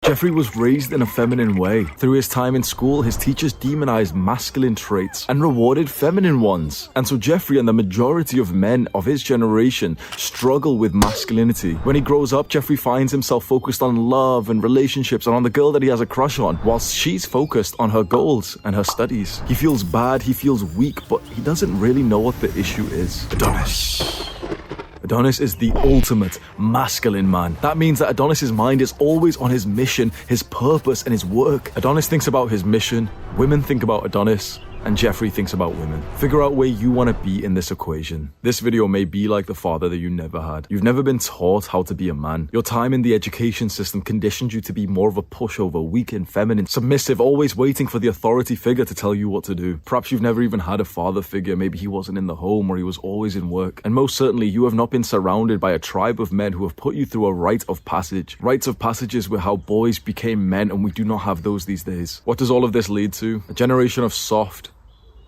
Jeffrey was raised in a feminine way. Through his time in school, his teachers demonized masculine traits and rewarded feminine ones. And so Jeffrey and the majority of men of his generation struggle with masculinity. When he grows up, Jeffrey finds himself focused on love and relationships and on the girl that he has a crush on, whilst she's focused on her goals and her studies. He feels bad, he feels weak, but he doesn't really know what the issue is. Adonis is the ultimate masculine man. That means that Adonis's mind is always on his mission, his purpose, and his work. Adonis thinks about his mission, women think about Adonis, and Jeffrey thinks about women. Figure out where you want to be in this equation. This video may be like the father that you never had. You've never been taught how to be a man. Your time in the education system conditioned you to be more of a pushover, weak and feminine, submissive, always waiting for the authority figure to tell you what to do. Perhaps you've never even had a father figure. Maybe he wasn't in the home or he was always in work. And most certainly you have not been surrounded by a tribe of men who have put you through a rite of passage. Rites of passages were how boys became men, and we do not have those these days. What does all of this lead to? A generation of soft,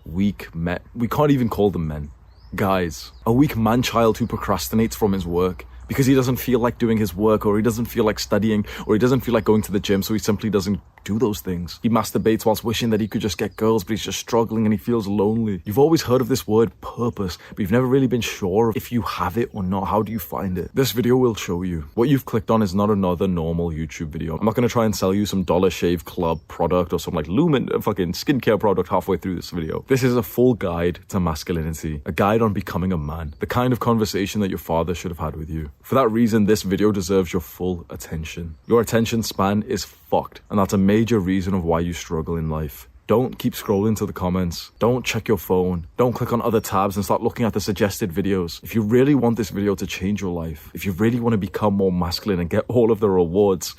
weak men. We can't even call them men. Guys. A weak man-child who procrastinates from his work because he doesn't feel like doing his work, or he doesn't feel like studying, or he doesn't feel like going to the gym, so he simply doesn't do those things. He masturbates whilst wishing that he could just get girls, but he's just struggling and he feels lonely. You've always heard of this word purpose, but you've never really been sure if you have it or not. How do you find it? This video will show you. What you've clicked on is not another normal YouTube video. I'm not going to try and sell you some Dollar Shave Club product or some like Lumen fucking skincare product halfway through this video. This is a full guide to masculinity, a guide on becoming a man, the kind of conversation that your father should have had with you. For that reason, this video deserves your full attention. Your attention span is fucked, and that's a major reason of why you struggle in life. Don't keep scrolling to the comments. Don't check your phone. Don't click on other tabs and start looking at the suggested videos. If you really want this video to change your life, if you really want to become more masculine and get all of the rewards,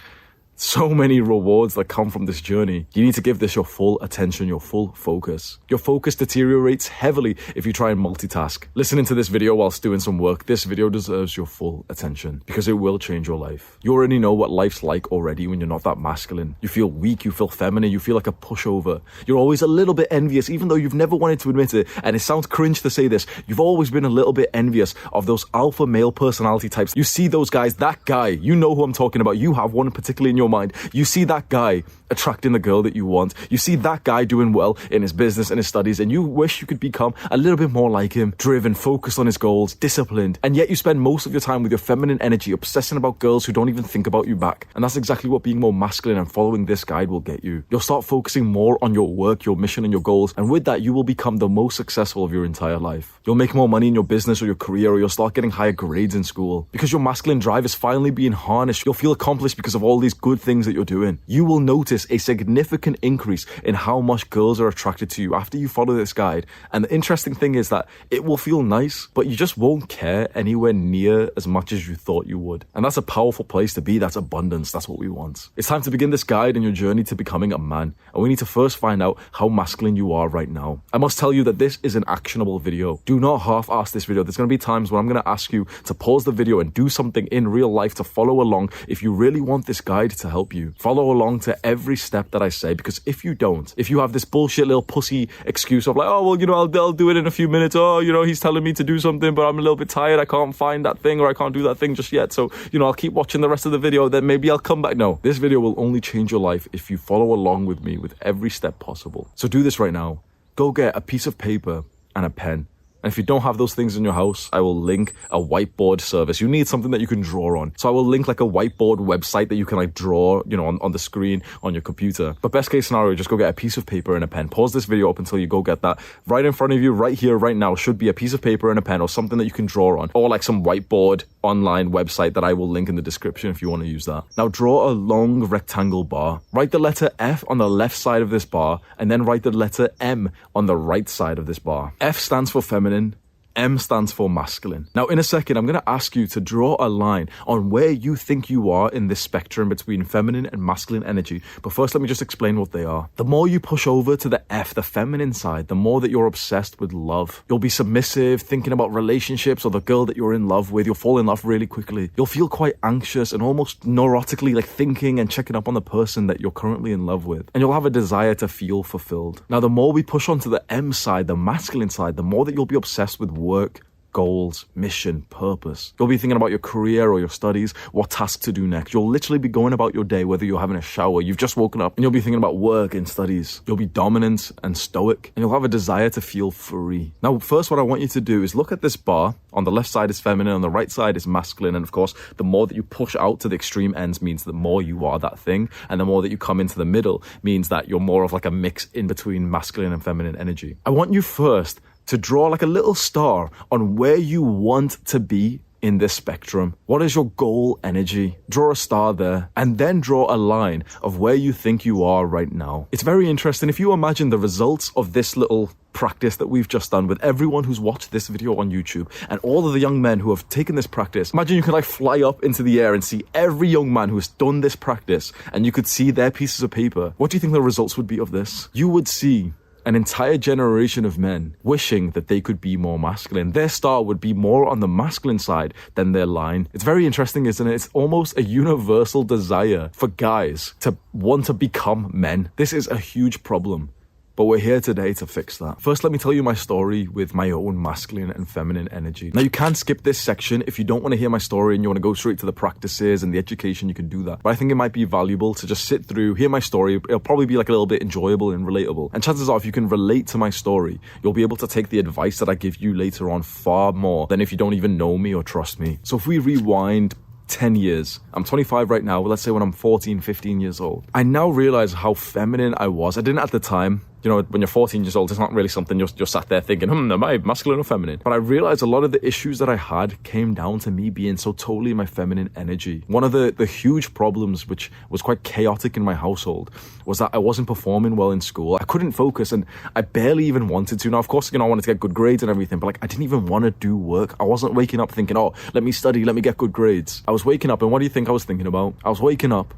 so many rewards that come from this journey, you need to give this your full attention, your full focus. Your focus deteriorates heavily if you try and multitask. Listening to this video whilst doing some work, this video deserves your full attention because it will change your life. You already know what life's like already when you're not that masculine. You feel weak, you feel feminine, you feel like a pushover. You're always a little bit envious, even though you've never wanted to admit it, and it sounds cringe to say this. You've always been a little bit envious of those alpha male personality types. You see those guys, that guy, you know who I'm talking about. You have one particularly in your mind. You see that guy attracting the girl that you want. You see that guy doing well in his business and his studies, and you wish you could become a little bit more like him, driven, focused on his goals, disciplined, and yet you spend most of your time with your feminine energy obsessing about girls who don't even think about you back. And that's exactly what being more masculine and following this guide will get you. You'll start focusing more on your work, your mission, and your goals, and with that you will become the most successful of your entire life. You'll make more money in your business or your career, or you'll start getting higher grades in school. Because your masculine drive is finally being harnessed, you'll feel accomplished because of all these good things that you're doing. You will notice a significant increase in how much girls are attracted to you after you follow this guide. And the interesting thing is that it will feel nice, but you just won't care anywhere near as much as you thought you would. And that's a powerful place to be. That's abundance. That's what we want. It's time to begin this guide and your journey to becoming a man. And we need to first find out how masculine you are right now. I must tell you that this is an actionable video. Do not half-ass this video. There's going to be times when I'm going to ask you to pause the video and do something in real life to follow along if you really want this guide to help you. Follow along to every step that I say, because if you don't, if you have this bullshit little pussy excuse of like, oh, well, you know, I'll do it in a few minutes. Oh, you know, he's telling me to do something, but I'm a little bit tired. I can't find that thing, or I can't do that thing just yet. So, you know, I'll keep watching the rest of the video. Then maybe I'll come back. No, this video will only change your life if you follow along with me with every step possible. So do this right now. Go get a piece of paper and a pen. And if you don't have those things in your house, I will link a whiteboard service. You need something that you can draw on. So I will link like a whiteboard website that you can like draw, you know, on the screen on your computer. But best case scenario, just go get a piece of paper and a pen. Pause this video up until you go get that. Right in front of you, right here, right now, should be a piece of paper and a pen or something that you can draw on. Or like some whiteboard online website that I will link in the description if you want to use that. Now draw a long rectangle bar. Write the letter F on the left side of this bar, and then write the letter M on the right side of this bar. F stands for feminine. M stands for masculine. Now, in a second, I'm going to ask you to draw a line on where you think you are in this spectrum between feminine and masculine energy. But first, let me just explain what they are. The more you push over to the F, the feminine side, the more that you're obsessed with love. You'll be submissive, thinking about relationships or the girl that you're in love with. You'll fall in love really quickly. You'll feel quite anxious and almost neurotically like thinking and checking up on the person that you're currently in love with. And you'll have a desire to feel fulfilled. Now, the more we push onto the M side, the masculine side, the more that you'll be obsessed with work, goals, mission, purpose. You'll be thinking about your career or your studies, what task to do next. You'll literally be going about your day, whether you're having a shower, you've just woken up, and you'll be thinking about work and studies. You'll be dominant and stoic, and you'll have a desire to feel free. Now, first, what I want you to do is look at this bar. On the left side is feminine, on the right side is masculine, and of course, the more that you push out to the extreme ends means the more you are that thing, and the more that you come into the middle means that you're more of like a mix in between masculine and feminine energy. I want you first to draw like a little star on where you want to be in this spectrum. What is your goal energy? Draw a star there, and then draw a line of where you think you are right now. It's very interesting. If you imagine the results of this little practice that we've just done with everyone who's watched this video on YouTube and all of the young men who have taken this practice, imagine you could like fly up into the air and see every young man who has done this practice, and you could see their pieces of paper. What do you think the results would be of this? You would see an entire generation of men wishing that they could be more masculine. Their star would be more on the masculine side than their line. It's very interesting, isn't it? It's almost a universal desire for guys to want to become men. This is a huge problem, but we're here today to fix that. First, let me tell you my story with my own masculine and feminine energy. Now, you can skip this section if you don't want to hear my story and you want to go straight to the practices and the education. You can do that. But I think it might be valuable to just sit through, hear my story. It'll probably be like a little bit enjoyable and relatable. And chances are, if you can relate to my story, you'll be able to take the advice that I give you later on far more than if you don't even know me or trust me. So if we rewind 10 years. I'm 25 right now. Well, let's say when I'm 14, 15 years old. I now realize how feminine I was. I didn't at the time. You know, when you're 14 years old, it's not really something you're sat there thinking, am I masculine or feminine? But I realized a lot of the issues that I had came down to me being so totally in my feminine energy. One of the huge problems, which was quite chaotic in my household, was that I wasn't performing well in school. I couldn't focus, and I barely even wanted to. Now, of course, I wanted to get good grades and everything, but like, I didn't even want to do work. I wasn't waking up thinking, oh, let me study, let me get good grades. I was waking up, and what do you think I was thinking about? I was waking up,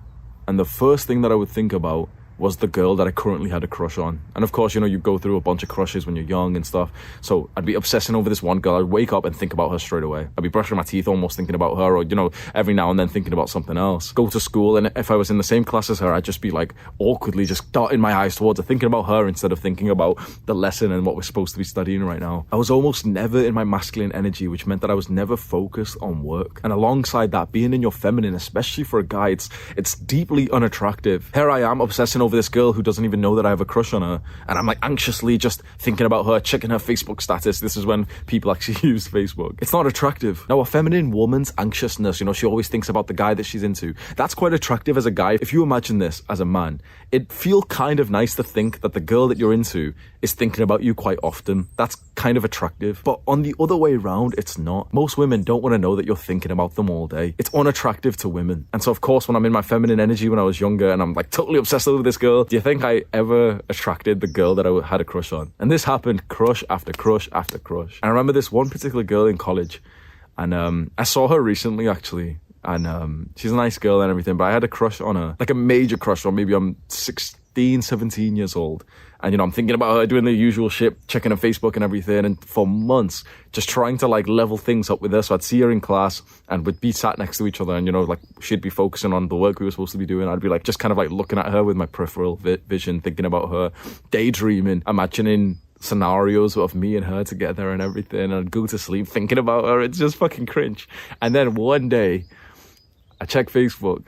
and the first thing that I would think about was the girl that I currently had a crush on. And of course, you go through a bunch of crushes when you're young and stuff. So I'd be obsessing over this one girl. I'd wake up and think about her straight away. I'd be brushing my teeth almost thinking about her, or, every now and then thinking about something else. Go to school, and if I was in the same class as her, I'd just be like awkwardly just darting my eyes towards her, thinking about her instead of thinking about the lesson and what we're supposed to be studying right now. I was almost never in my masculine energy, which meant that I was never focused on work. And alongside that, being in your feminine, especially for a guy, it's deeply unattractive. Here I am obsessing over this girl who doesn't even know that I have a crush on her, and I'm like anxiously just thinking about her, checking her Facebook status. This is when people actually use Facebook. It's not attractive. Now, a feminine woman's anxiousness, she always thinks about the guy that she's into. That's quite attractive as a guy. If you imagine this as a man, it'd feel kind of nice to think that the girl that you're into is thinking about you quite often. That's kind of attractive. But on the other way around, it's not. Most women don't want to know that you're thinking about them all day. It's unattractive to women. And so, of course, when I'm in my feminine energy when I was younger and I'm like totally obsessed over this girl, do you think I ever attracted the girl that I had a crush on? And this happened crush after crush after crush. And I remember this one particular girl in college, and I saw her recently actually, and she's a nice girl and everything, but I had a crush on her, like a major crush on. Maybe I'm 16, 17 years old, and I'm thinking about her, doing the usual shit, checking her Facebook and everything, and for months just trying to like level things up with her. So I'd see her in class and we'd be sat next to each other, and like she'd be focusing on the work we were supposed to be doing. I'd be like just kind of like looking at her with my peripheral vision, thinking about her, daydreaming, imagining scenarios of me and her together and everything, and I'd go to sleep thinking about her. It's just fucking cringe. And then one day I check Facebook,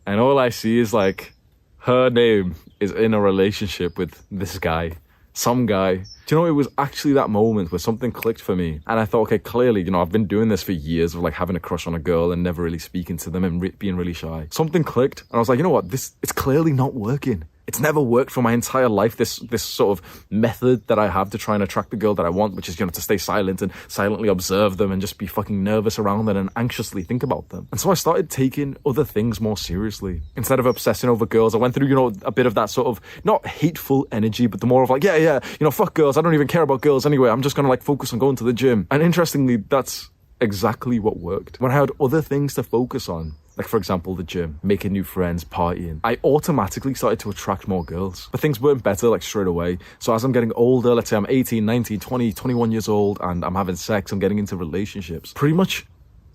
and all I see is like her name is in a relationship with this guy, some guy. Do it was actually that moment where something clicked for me, and I thought, okay, clearly, I've been doing this for years of like having a crush on a girl and never really speaking to them and being really shy. Something clicked, and I was like, you know what, it's clearly not working. It's never worked for my entire life, this sort of method that I have to try and attract the girl that I want, which is, to stay silent and silently observe them and just be fucking nervous around them and anxiously think about them. And so I started taking other things more seriously. Instead of obsessing over girls, I went through, a bit of that sort of, not hateful energy, but the more of like, fuck girls, I don't even care about girls anyway, I'm just gonna like focus on going to the gym. And interestingly, that's exactly what worked. When I had other things to focus on, like for example the gym, making new friends, partying, I automatically started to attract more girls. But things weren't better like straight away. So as I'm getting older, let's say I'm 18, 19, 20, 21 years old, and I'm having sex, I'm getting into relationships. Pretty much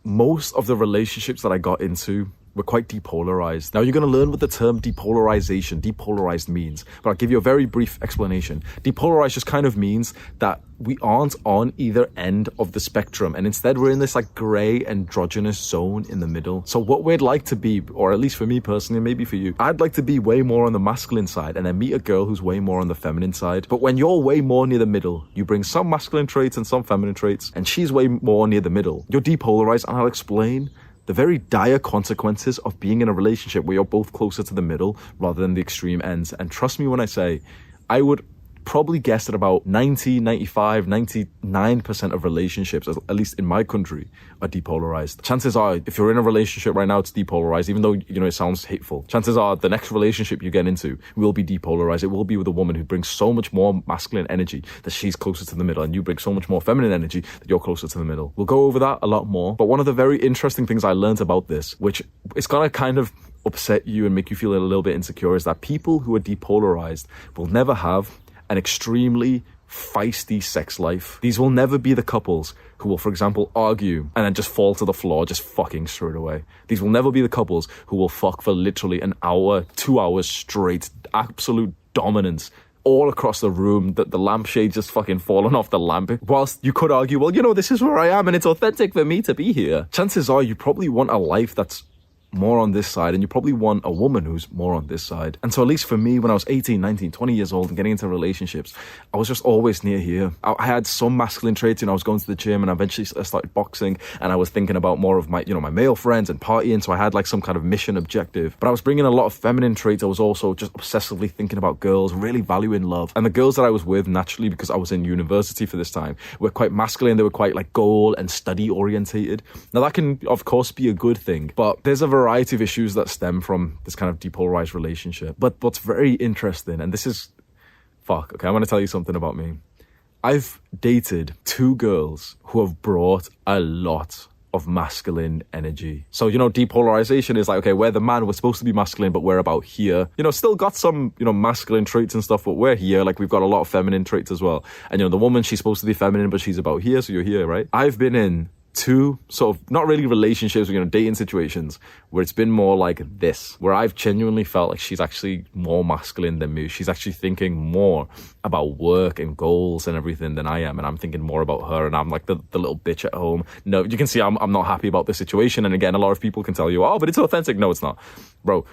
most of the relationships that I got into we're quite depolarized. Now, you're going to learn what the term depolarized means, but I'll give you a very brief explanation. Depolarized just kind of means that we aren't on either end of the spectrum, and instead we're in this like gray androgynous zone in the middle. So what we'd like to be, or at least for me personally, maybe for you, I'd like to be way more on the masculine side and then meet a girl who's way more on the feminine side. But when you're way more near the middle, you bring some masculine traits and some feminine traits, and she's way more near the middle. You're depolarized, and I'll explain the very dire consequences of being in a relationship where you're both closer to the middle rather than the extreme ends. And trust me when I say, I would probably guess that about 90, 95, 99% of relationships, at least in my country, are depolarized. Chances are, if you're in a relationship right now, it's depolarized, even though, you know, it sounds hateful. Chances are the next relationship you get into will be depolarized. It will be with a woman who brings so much more masculine energy that she's closer to the middle, and you bring so much more feminine energy that you're closer to the middle. We'll go over that a lot more. But one of the very interesting things I learned about this, which is gonna kind of upset you and make you feel a little bit insecure, is that people who are depolarized will never have an extremely feisty sex life. These will never be the couples who will, for example, argue and then just fall to the floor, just fucking straight away. These will never be the couples who will fuck for literally an hour, 2 hours straight, absolute dominance all across the room, that the lampshade just fucking falling off the lamp. Whilst you could argue, well, you know, this is where I am and it's authentic for me to be here. Chances are you probably want a life that's more on this side, and you probably want a woman who's more on this side. And so at least for me, when I was 18, 19, 20 years old and getting into relationships, I was just always near here. I had some masculine traits, you know, I was going to the gym and eventually I started boxing, and I was thinking about more of my, you know, my male friends and partying, so I had like some kind of mission objective. But I was bringing a lot of feminine traits. I was also just obsessively thinking about girls, really valuing love. And the girls that I was with, naturally, because I was in university for this time, were quite masculine. They were quite like goal and study orientated. Now that can, of course, be a good thing, but there's a variety of issues that stem from this kind of depolarized relationship. But what's very interesting, and this is okay, I want to tell you something about me. I've dated 2 girls who have brought a lot of masculine energy. So, you know, depolarization is like, okay, we're the man, we're supposed to be masculine, but we're about here. You know, still got some, you know, masculine traits and stuff, but we're here. Like, we've got a lot of feminine traits as well. And, you know, the woman, she's supposed to be feminine, but she's about here, so you're here, right? I've been in 2 sort of, not really relationships, you know, dating situations where it's been more like this, where I've genuinely felt like she's actually more masculine than me. She's actually thinking more about work and goals and everything than I am, and I'm thinking more about her, and I'm like the little bitch at home. No, you can see I'm not happy about this situation, and again, a lot of people can tell you, oh, but it's authentic. No, it's not. Bro,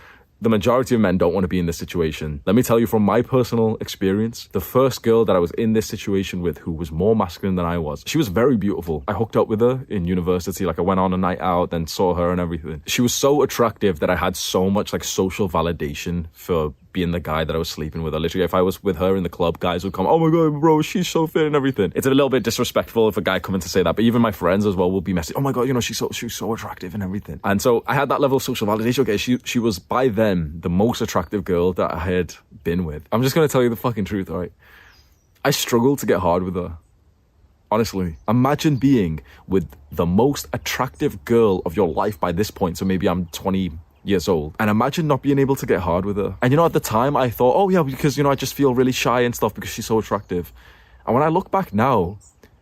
the majority of men don't want to be in this situation. Let me tell you from my personal experience, the first girl that I was in this situation with who was more masculine than I was, she was very beautiful. I hooked up with her in university. Like, I went on a night out, then saw her and everything. She was so attractive that I had so much like social validation for being the guy that I was sleeping with her. Literally, if I was with her in the club, guys would come, oh my god, bro, she's so fit and everything. It's a little bit disrespectful if a guy coming to say that, but even my friends as well will be messaging, oh my god, you know, she's so attractive and everything. And so I had that level of social validation. Okay, she was by then the most attractive girl that I had been with. I'm just gonna tell you the fucking truth, alright? I struggled to get hard with her. Honestly, imagine being with the most attractive girl of your life by this point. So maybe I'm 20 years old, and imagine not being able to get hard with her. And you know, at the time I thought, oh yeah, because, you know, I just feel really shy and stuff because she's so attractive. And when I look back now,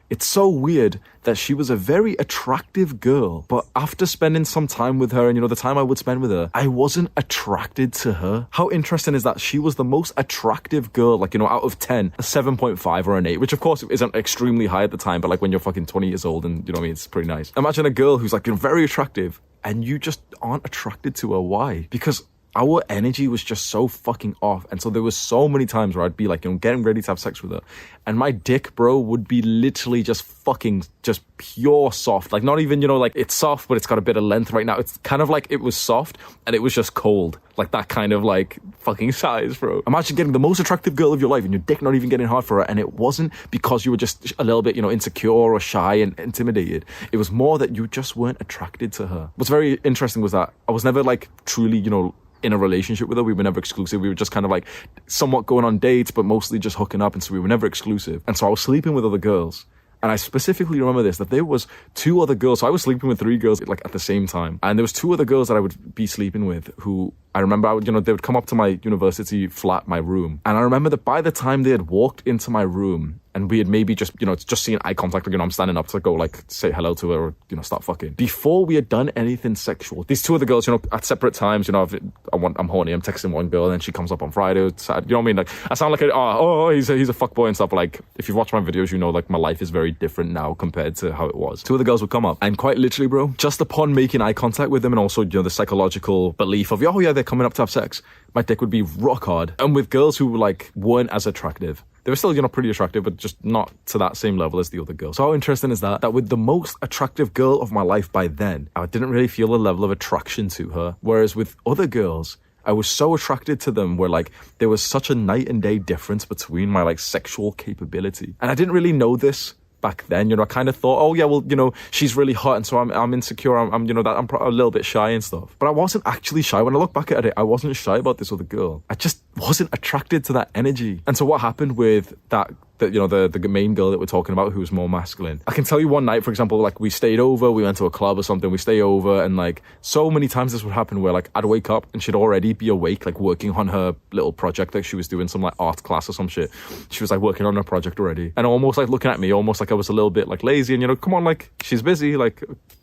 it's so weird that she was a very attractive girl, but after spending some time with her, and you know, the time I would spend with her, I wasn't attracted to her. How interesting is that? She was the most attractive girl, like, you know, out of 10, a 7.5 or an 8, which of course isn't extremely high at the time, but like when you're fucking 20 years old, and you know what I mean, it's pretty nice. Imagine a girl who's like, you know, very attractive, and you just aren't attracted to her. Why? Because our energy was just so fucking off. And so there was so many times where I'd be like, you know, getting ready to have sex with her, and my dick, bro, would be literally just fucking just pure soft. Like, not even, you know, like it's soft, but it's got a bit of length right now. It's kind of like it was soft and it was just cold. Like that kind of like fucking size, bro. Imagine getting the most attractive girl of your life and your dick not even getting hard for her. And it wasn't because you were just a little bit, you know, insecure or shy and intimidated. It was more that you just weren't attracted to her. What's very interesting was that I was never like truly, you know, in a relationship with her. We were never exclusive. We were just kind of like somewhat going on dates, but mostly just hooking up. And so we were never exclusive. And so I was sleeping with other girls. And I specifically remember this, that there was 2 other girls. So I was sleeping with 3 girls like at the same time. And there was 2 other girls that I would be sleeping with who I remember, they would come up to my university flat, my room. And I remember that by the time they had walked into my room and we had maybe just seen eye contact, I'm standing up to go say hello to her or, start fucking. Before we had done anything sexual, these two other girls, at separate times, I'm horny, I'm texting one girl and then she comes up on Friday. Sad, you know what I mean? Like, I sound like he's a fuckboy and stuff. Like, if you've watched my videos, like my life is very different now compared to how it was. Two other girls would come up and quite literally, bro, just upon making eye contact with them and also, the psychological belief of, oh yeah, they're coming up to have sex, my dick would be rock hard. And with girls who weren't as attractive. They were still, pretty attractive, but just not to that same level as the other girls. So how interesting is that with the most attractive girl of my life by then, I didn't really feel a level of attraction to her. Whereas with other girls, I was so attracted to them where there was such a night and day difference between my sexual capability. And I didn't really know this back then, I kind of thought, oh yeah, well, she's really hot, and so I'm insecure. I'm a little bit shy and stuff. But I wasn't actually shy. When I look back at it, I wasn't shy about this other girl. I just wasn't attracted to that energy. And so what happened with that? The main girl that we're talking about who was more masculine. I can tell you one night, for example, we stayed over, we went to a club or something, we stay over, and so many times this would happen where I'd wake up and she'd already be awake, working on her little project that she was doing, some art class or some shit. She was working on her project already and almost looking at me, almost like I was a little bit lazy and come on, she's busy,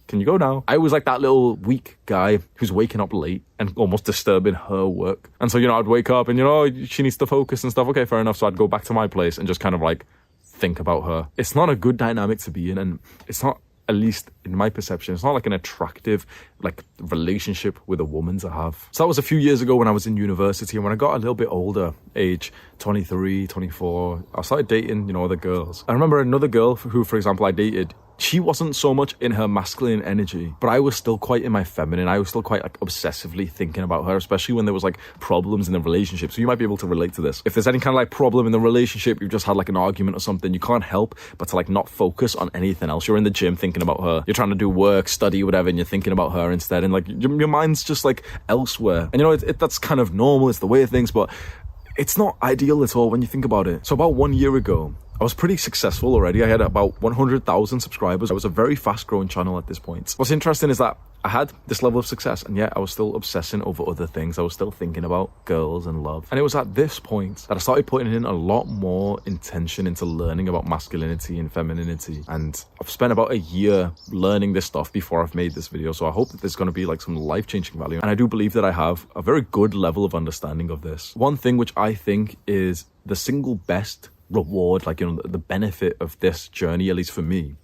can you go now? I was that little weak guy who's waking up late and almost disturbing her work. And so, I'd wake up and, she needs to focus and stuff. Okay, fair enough. So I'd go back to my place and just kind of think about her. It's not a good dynamic to be in. And it's not, at least in my perception, it's not an attractive, relationship with a woman to have. So that was a few years ago when I was in university. And when I got a little bit older, age 23, 24, I started dating, other girls. I remember another girl who, for example, I dated. She wasn't so much in her masculine energy, but I was still quite in my feminine. I was still quite obsessively thinking about her, especially when there was problems in the relationship. So you might be able to relate to this. If there's any kind of problem in the relationship, you've just had an argument or something, you can't help but to not focus on anything else. You're in the gym thinking about her. You're trying to do work, study, whatever, and you're thinking about her instead. And your mind's just elsewhere. And that's kind of normal. It's the way of things, but it's not ideal at all when you think about it. So about 1 year ago, I was pretty successful already. I had about 100,000 subscribers. I was a very fast growing channel at this point. What's interesting is that I had this level of success and yet I was still obsessing over other things. I was still thinking about girls and love. And it was at this point that I started putting in a lot more intention into learning about masculinity and femininity. And I've spent about a year learning this stuff before I've made this video. So I hope that there's going to be some life-changing value. And I do believe that I have a very good level of understanding of this. One thing which I think is the single best reward, the benefit of this journey, at least for me,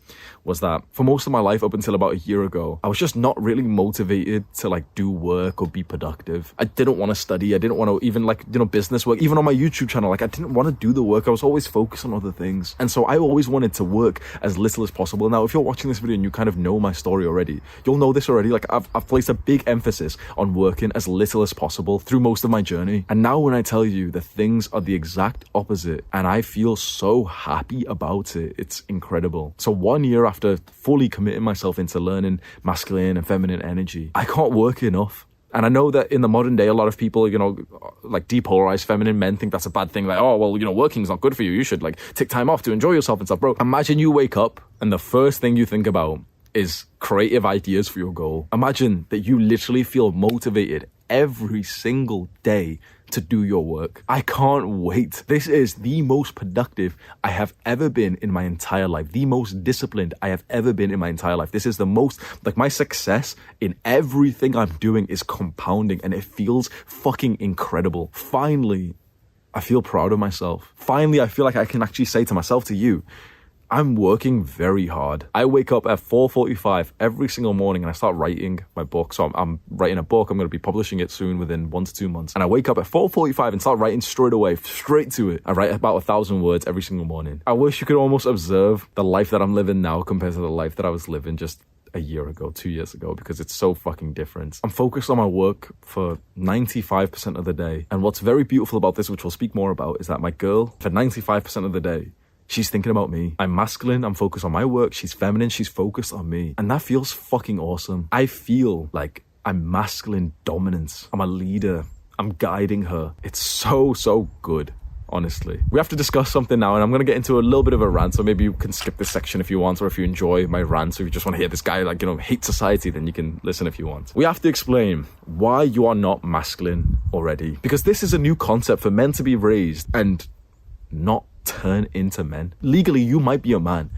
was that for most of my life up until about a year ago, I was just not really motivated to do work or be productive. I didn't want to study. I didn't want to even business work. Even on my YouTube channel, I didn't want to do the work. I was always focused on other things. And so I always wanted to work as little as possible. Now, if you're watching this video and you kind of know my story already, you'll know this already. I've placed a big emphasis on working as little as possible through most of my journey. And now when I tell you the things are the exact opposite and I feel so happy about it, it's incredible. So 1 year after fully committing myself into learning masculine and feminine energy, I can't work enough. And I know that in the modern day, a lot of people, depolarize feminine men, think that's a bad thing. Working's not good for you. You should take time off to enjoy yourself and stuff. Bro, imagine you wake up and the first thing you think about is creative ideas for your goal. Imagine that you literally feel motivated every single day to do your work. I can't wait. This is the most productive I have ever been in my entire life. The most disciplined I have ever been in my entire life. This is the most, my success in everything I'm doing is compounding and it feels fucking incredible. Finally, I feel proud of myself. Finally, I feel like I can actually say to myself, to you, I'm working very hard. I wake up at 4:45 every single morning and I start writing my book. So I'm writing a book. I'm going to be publishing it soon within 1 to 2 months. And I wake up at 4:45 and start writing straight away, straight to it. I write about 1,000 words every single morning. I wish you could almost observe the life that I'm living now compared to the life that I was living just a year ago, 2 years ago, because it's so fucking different. I'm focused on my work for 95% of the day. And what's very beautiful about this, which we'll speak more about, is that my girl, for 95% of the day, she's thinking about me. I'm masculine, I'm focused on my work. She's feminine, she's focused on me. And that feels fucking awesome. I feel like I'm masculine dominance. I'm a leader. I'm guiding her. It's so, so good. honestly. We have to discuss something now, and I'm going to get into a little bit of a rant, so maybe you can skip this section if you want, or if you enjoy my rant, so if you just want to hear this guy, like, hate society, then you can listen if you want. We have to explain why you are not masculine already, because this is a new concept for men to be raised and not turn into men. Legally, you might be a man,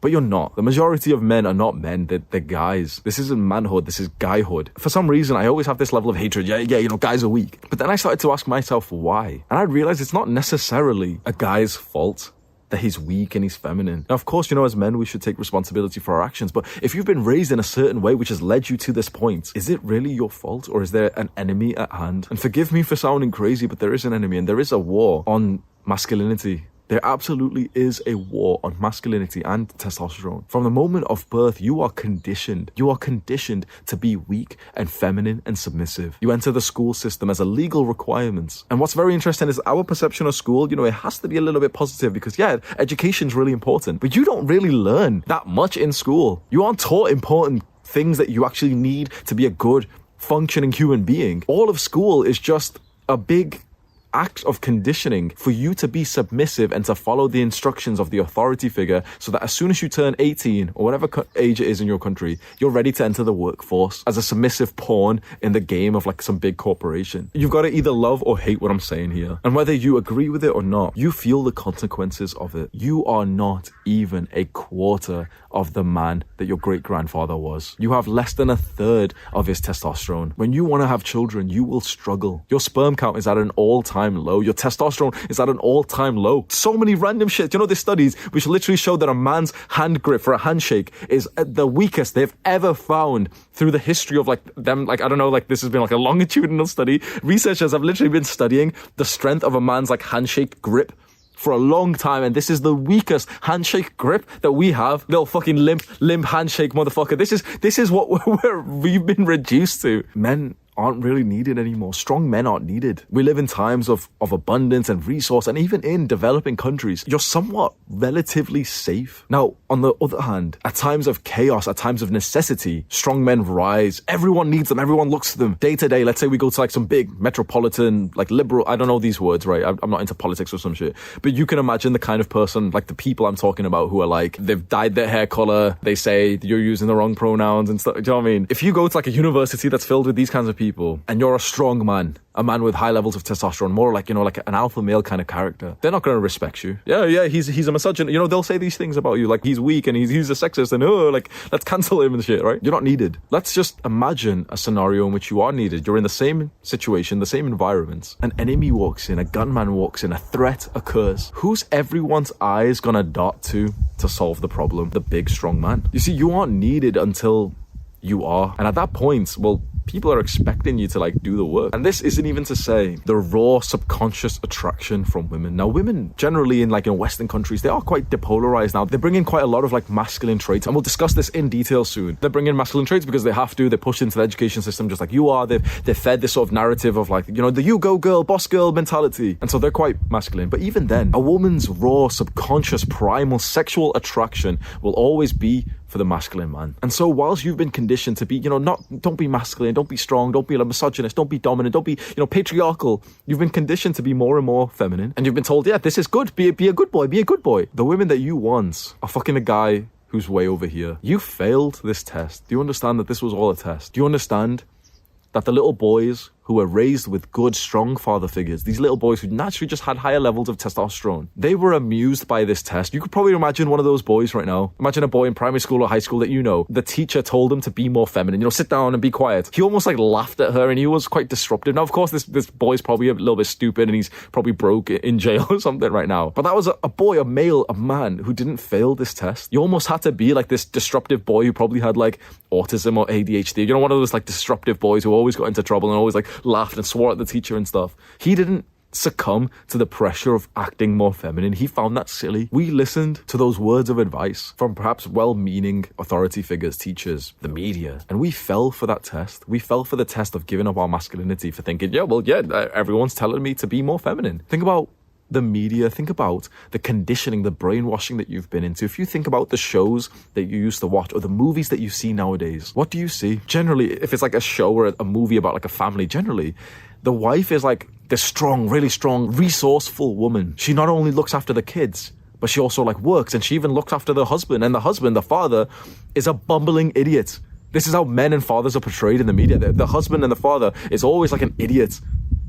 but you're not. The majority of men are not men, they're guys. This isn't manhood, this is guyhood. For some reason, I always have this level of hatred. Guys are weak. But then I started to ask myself why. And I realized it's not necessarily a guy's fault that he's weak and he's feminine. Now, of course, as men, we should take responsibility for our actions. But if you've been raised in a certain way which has led you to this point, is it really your fault, or is there an enemy at hand? And forgive me for sounding crazy, but there is an enemy, and there is a war on masculinity. There absolutely is a war on masculinity and testosterone. From the moment of birth, you are conditioned. You are conditioned to be weak and feminine and submissive. You enter the school system as a legal requirement. And what's very interesting is our perception of school, it has to be a little bit positive because, education's really important. But you don't really learn that much in school. You aren't taught important things that you actually need to be a good, functioning human being. All of school is just a big act of conditioning for you to be submissive and to follow the instructions of the authority figure, so that as soon as you turn 18 or whatever age it is in your country, you're ready to enter the workforce as a submissive pawn in the game of like some big corporation. You've got to either love or hate what I'm saying here. And whether you agree with it or not, you feel the consequences of it. You are not even a quarter of the man that your great-grandfather was. You have less than a third of his testosterone. When you want to have children, you will struggle. Your sperm count is at an all-time low. Your testosterone is at an all-time low. So many random shit. There's studies which literally show that a man's hand grip for a handshake is the weakest they've ever found through the history of this has been like a longitudinal study. Researchers have literally been studying the strength of a man's handshake grip for a long time, and this is the weakest handshake grip that we have. Little fucking limp handshake, motherfucker. This is what we've been reduced to. Men aren't really needed anymore. Strong men aren't needed. We live in times of abundance and resource, and even in developing countries, you're somewhat relatively safe. Now, on the other hand, at times of chaos, at times of necessity, strong men rise. Everyone needs them. Everyone looks to them. Day to day, let's say we go to some big metropolitan, liberal, I don't know these words, right? I'm not into politics or some shit. But you can imagine the kind of person, the people I'm talking about who are they've dyed their hair color. They say you're using the wrong pronouns and stuff. Do you know what I mean? If you go to a university that's filled with these kinds of people, and you're a strong man, a man with high levels of testosterone, more like an alpha male kind of character, they're not going to respect you. He's a misogynist. They'll say these things about you, he's weak and he's a sexist and let's cancel him and shit, right? You're not needed. Let's just imagine a scenario in which you are needed. You're in the same situation, the same environment. An enemy walks in, a gunman walks in, a threat occurs. Who's everyone's eyes gonna dart to solve the problem? The big strong man. You see, you aren't needed until you are. And at that point, people are expecting you to do the work. And this isn't even to say the raw subconscious attraction from women. Now, women generally in Western countries, they are quite depolarized now. They bring in quite a lot of masculine traits, and we'll discuss this in detail soon. They bring in masculine traits because they have to. They're pushed into the education system just like you are. They're fed this sort of narrative of the you go girl, boss girl mentality. And so they're quite masculine. But even then, a woman's raw subconscious primal sexual attraction will always be for the masculine man. And so whilst you've been conditioned to be, don't be masculine, don't be strong, don't be a misogynist, don't be dominant, don't be, patriarchal, you've been conditioned to be more and more feminine. And you've been told, this is good, be a good boy, be a good boy. The women that you want are fucking a guy who's way over here. You failed this test. Do you understand that this was all a test? Do you understand that the little boys who were raised with good, strong father figures, these little boys who naturally just had higher levels of testosterone, they were amused by this test. You could probably imagine one of those boys right now. Imagine a boy in primary school or high school that the teacher told him to be more feminine, sit down and be quiet. He almost laughed at her, and he was quite disruptive. Now, of course, this boy's probably a little bit stupid, and he's probably broke in jail or something right now. But that was a boy, a male, a man who didn't fail this test. You almost had to be this disruptive boy who probably had autism or ADHD. One of those disruptive boys who always got into trouble and always laughed and swore at the teacher and stuff. He didn't succumb to the pressure of acting more feminine. He found that silly. We listened to those words of advice from perhaps well-meaning authority figures, teachers, the media, and we fell for that test. We fell for the test of giving up our masculinity for thinking, everyone's telling me to be more feminine. Think about the media, think about the conditioning, the brainwashing that you've been into. If you think about the shows that you used to watch or the movies that you see nowadays, what do you see? Generally, if it's a show or a movie about a family, generally, the wife is this strong, really strong, resourceful woman. She not only looks after the kids, but she also like works, and she even looks after the husband. And the husband, the father, is a bumbling idiot. This is how men and fathers are portrayed in the media. The husband and the father is always like an idiot.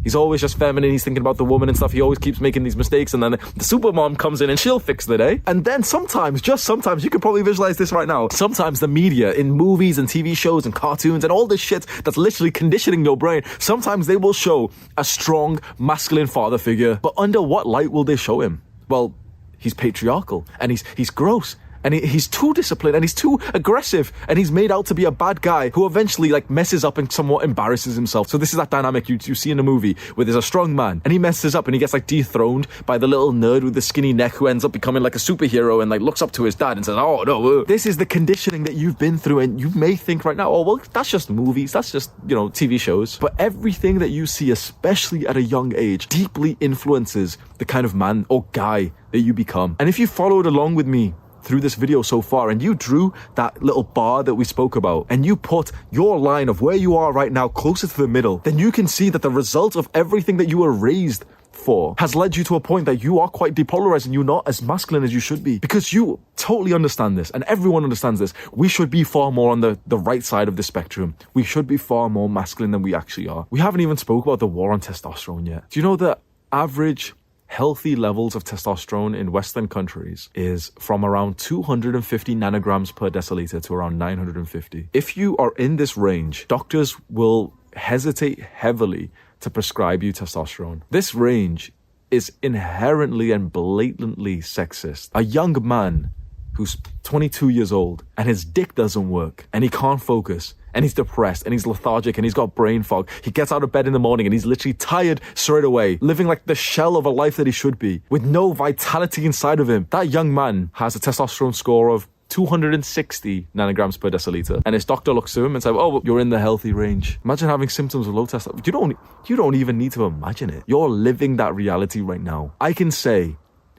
He's always just feminine, he's thinking about the woman and stuff, he always keeps making these mistakes, and then the super mom comes in and she'll fix the day. And then sometimes, just sometimes, you can probably visualize this right now, sometimes the media, in movies and TV shows and cartoons and all this shit that's literally conditioning your brain, sometimes they will show a strong, masculine father figure, but under what light will they show him? Well, he's patriarchal, and he's gross, and he's too disciplined, and he's too aggressive, and he's made out to be a bad guy who eventually like messes up and somewhat embarrasses himself. So this is that dynamic you see in the movie where there's a strong man and he messes up and he gets like dethroned by the little nerd with the skinny neck who ends up becoming like a superhero and like looks up to his dad and says, oh no, this is the conditioning that you've been through. And you may think right now, oh well, that's just movies, that's just, you know, TV shows. But everything that you see, especially at a young age, deeply influences the kind of man or guy that you become. And if you followed along with me through this video so far, and you drew that little bar that we spoke about, and you put your line of where you are right now closer to the middle, then you can see that the result of everything that you were raised for has led you to a point that you are quite depolarized and you're not as masculine as you should be. Because you totally understand this, and everyone understands this. We should be far more on the right side of the spectrum. We should be far more masculine than we actually are. We haven't even spoke about the war on testosterone yet. Do you know the average healthy levels of testosterone in Western countries is from around 250 nanograms per deciliter to around 950. If you are in this range, doctors will hesitate heavily to prescribe you testosterone. This range is inherently and blatantly sexist. A young man who's 22 years old and his dick doesn't work and he can't focus and he's depressed and he's lethargic and he's got brain fog. He gets out of bed in the morning and he's literally tired straight away, living like the shell of a life that he should be, with no vitality inside of him. That young man has a testosterone score of 260 nanograms per deciliter, and his doctor looks to him and says, oh, well, you're in the healthy range. Imagine having symptoms of low testosterone. You don't even need to imagine it. You're living that reality right now. I can say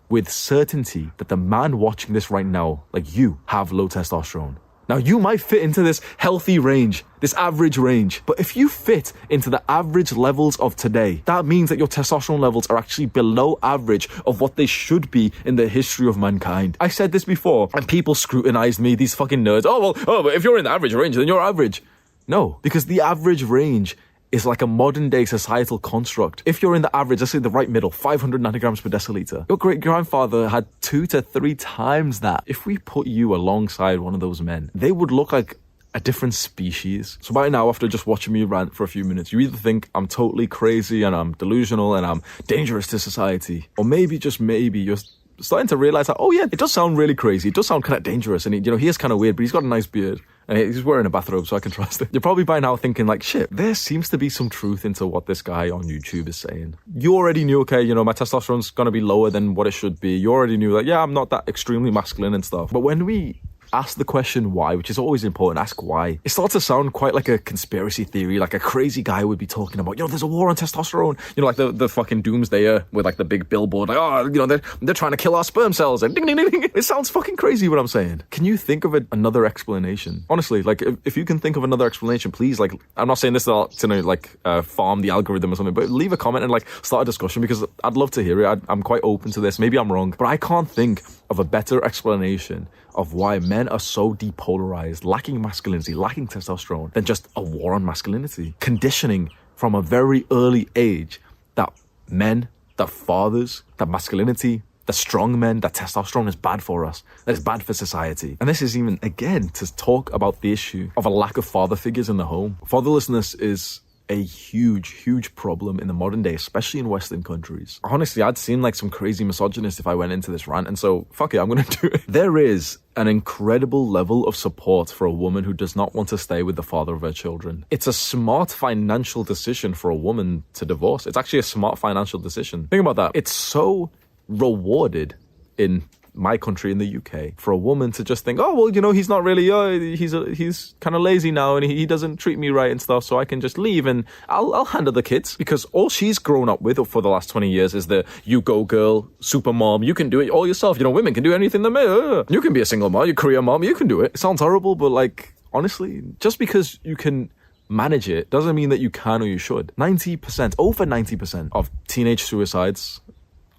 with certainty that the man watching this right now, like you, have low testosterone. Now, you might fit into this healthy range, this average range, but if you fit into the average levels of today, that means that your testosterone levels are actually below average of what they should be in the history of mankind. I said this before, and people scrutinized me, these fucking nerds. But if you're in the average range, then you're average. No, because the average range is like a modern day societal construct. If you're in the average, let's say the right middle, 500 nanograms per deciliter, your great grandfather had 2 to 3 times that. If we put you alongside one of those men, they would look like a different species. So by now, after just watching me rant for a few minutes, you either think I'm totally crazy and I'm delusional and I'm dangerous to society, or maybe, just maybe, you're starting to realize that, oh yeah, it does sound really crazy. It does sound kind of dangerous. And he is kind of weird, but he's got a nice beard. And he's wearing a bathrobe, so I can trust it. You're probably by now thinking like, shit, there seems to be some truth into what this guy on YouTube is saying. You already knew, okay, my testosterone's gonna be lower than what it should be. You already knew that, yeah, I'm not that extremely masculine and stuff. But when we ask the question why, which is always important, ask why, it starts to sound quite like a conspiracy theory, like a crazy guy would be talking about, there's a war on testosterone, like the fucking doomsdayer with like the big billboard, like, they're trying to kill our sperm cells, and ding, ding, ding, ding. It sounds fucking crazy what I'm saying. Can you think of another explanation? Honestly, like, if you can think of another explanation, please, like, I'm not saying this to farm the algorithm or something, but leave a comment and like start a discussion, because I'd love to hear it. I'm quite open to this. Maybe I'm wrong, but I can't think of a better explanation of why men are so depolarized, lacking masculinity, lacking testosterone, than just a war on masculinity. Conditioning from a very early age that men, that fathers, that masculinity, that strong men, that testosterone is bad for us, that is bad for society. And this is even, again, to talk about the issue of a lack of father figures in the home. Fatherlessness is a huge problem in the modern day, especially in Western countries. Honestly, I'd seem like some crazy misogynist if I went into this rant, and so fuck it, I'm gonna do it. There is an incredible level of support for a woman who does not want to stay with the father of her children. It's a smart financial decision for a woman to divorce. It's actually a smart financial decision. Think about that. It's so rewarded in my country, in the UK, for a woman to just think, oh, well, he's not really, he's kind of lazy now and he doesn't treat me right and stuff, so I can just leave and I'll handle the kids. Because all she's grown up with for the last 20 years is the you go girl, super mom, you can do it all yourself. Women can do anything they may. You can be a single mom, you career mom, you can do it. It sounds horrible, but like, honestly, just because you can manage it doesn't mean that you can or you should. Over 90% of teenage suicides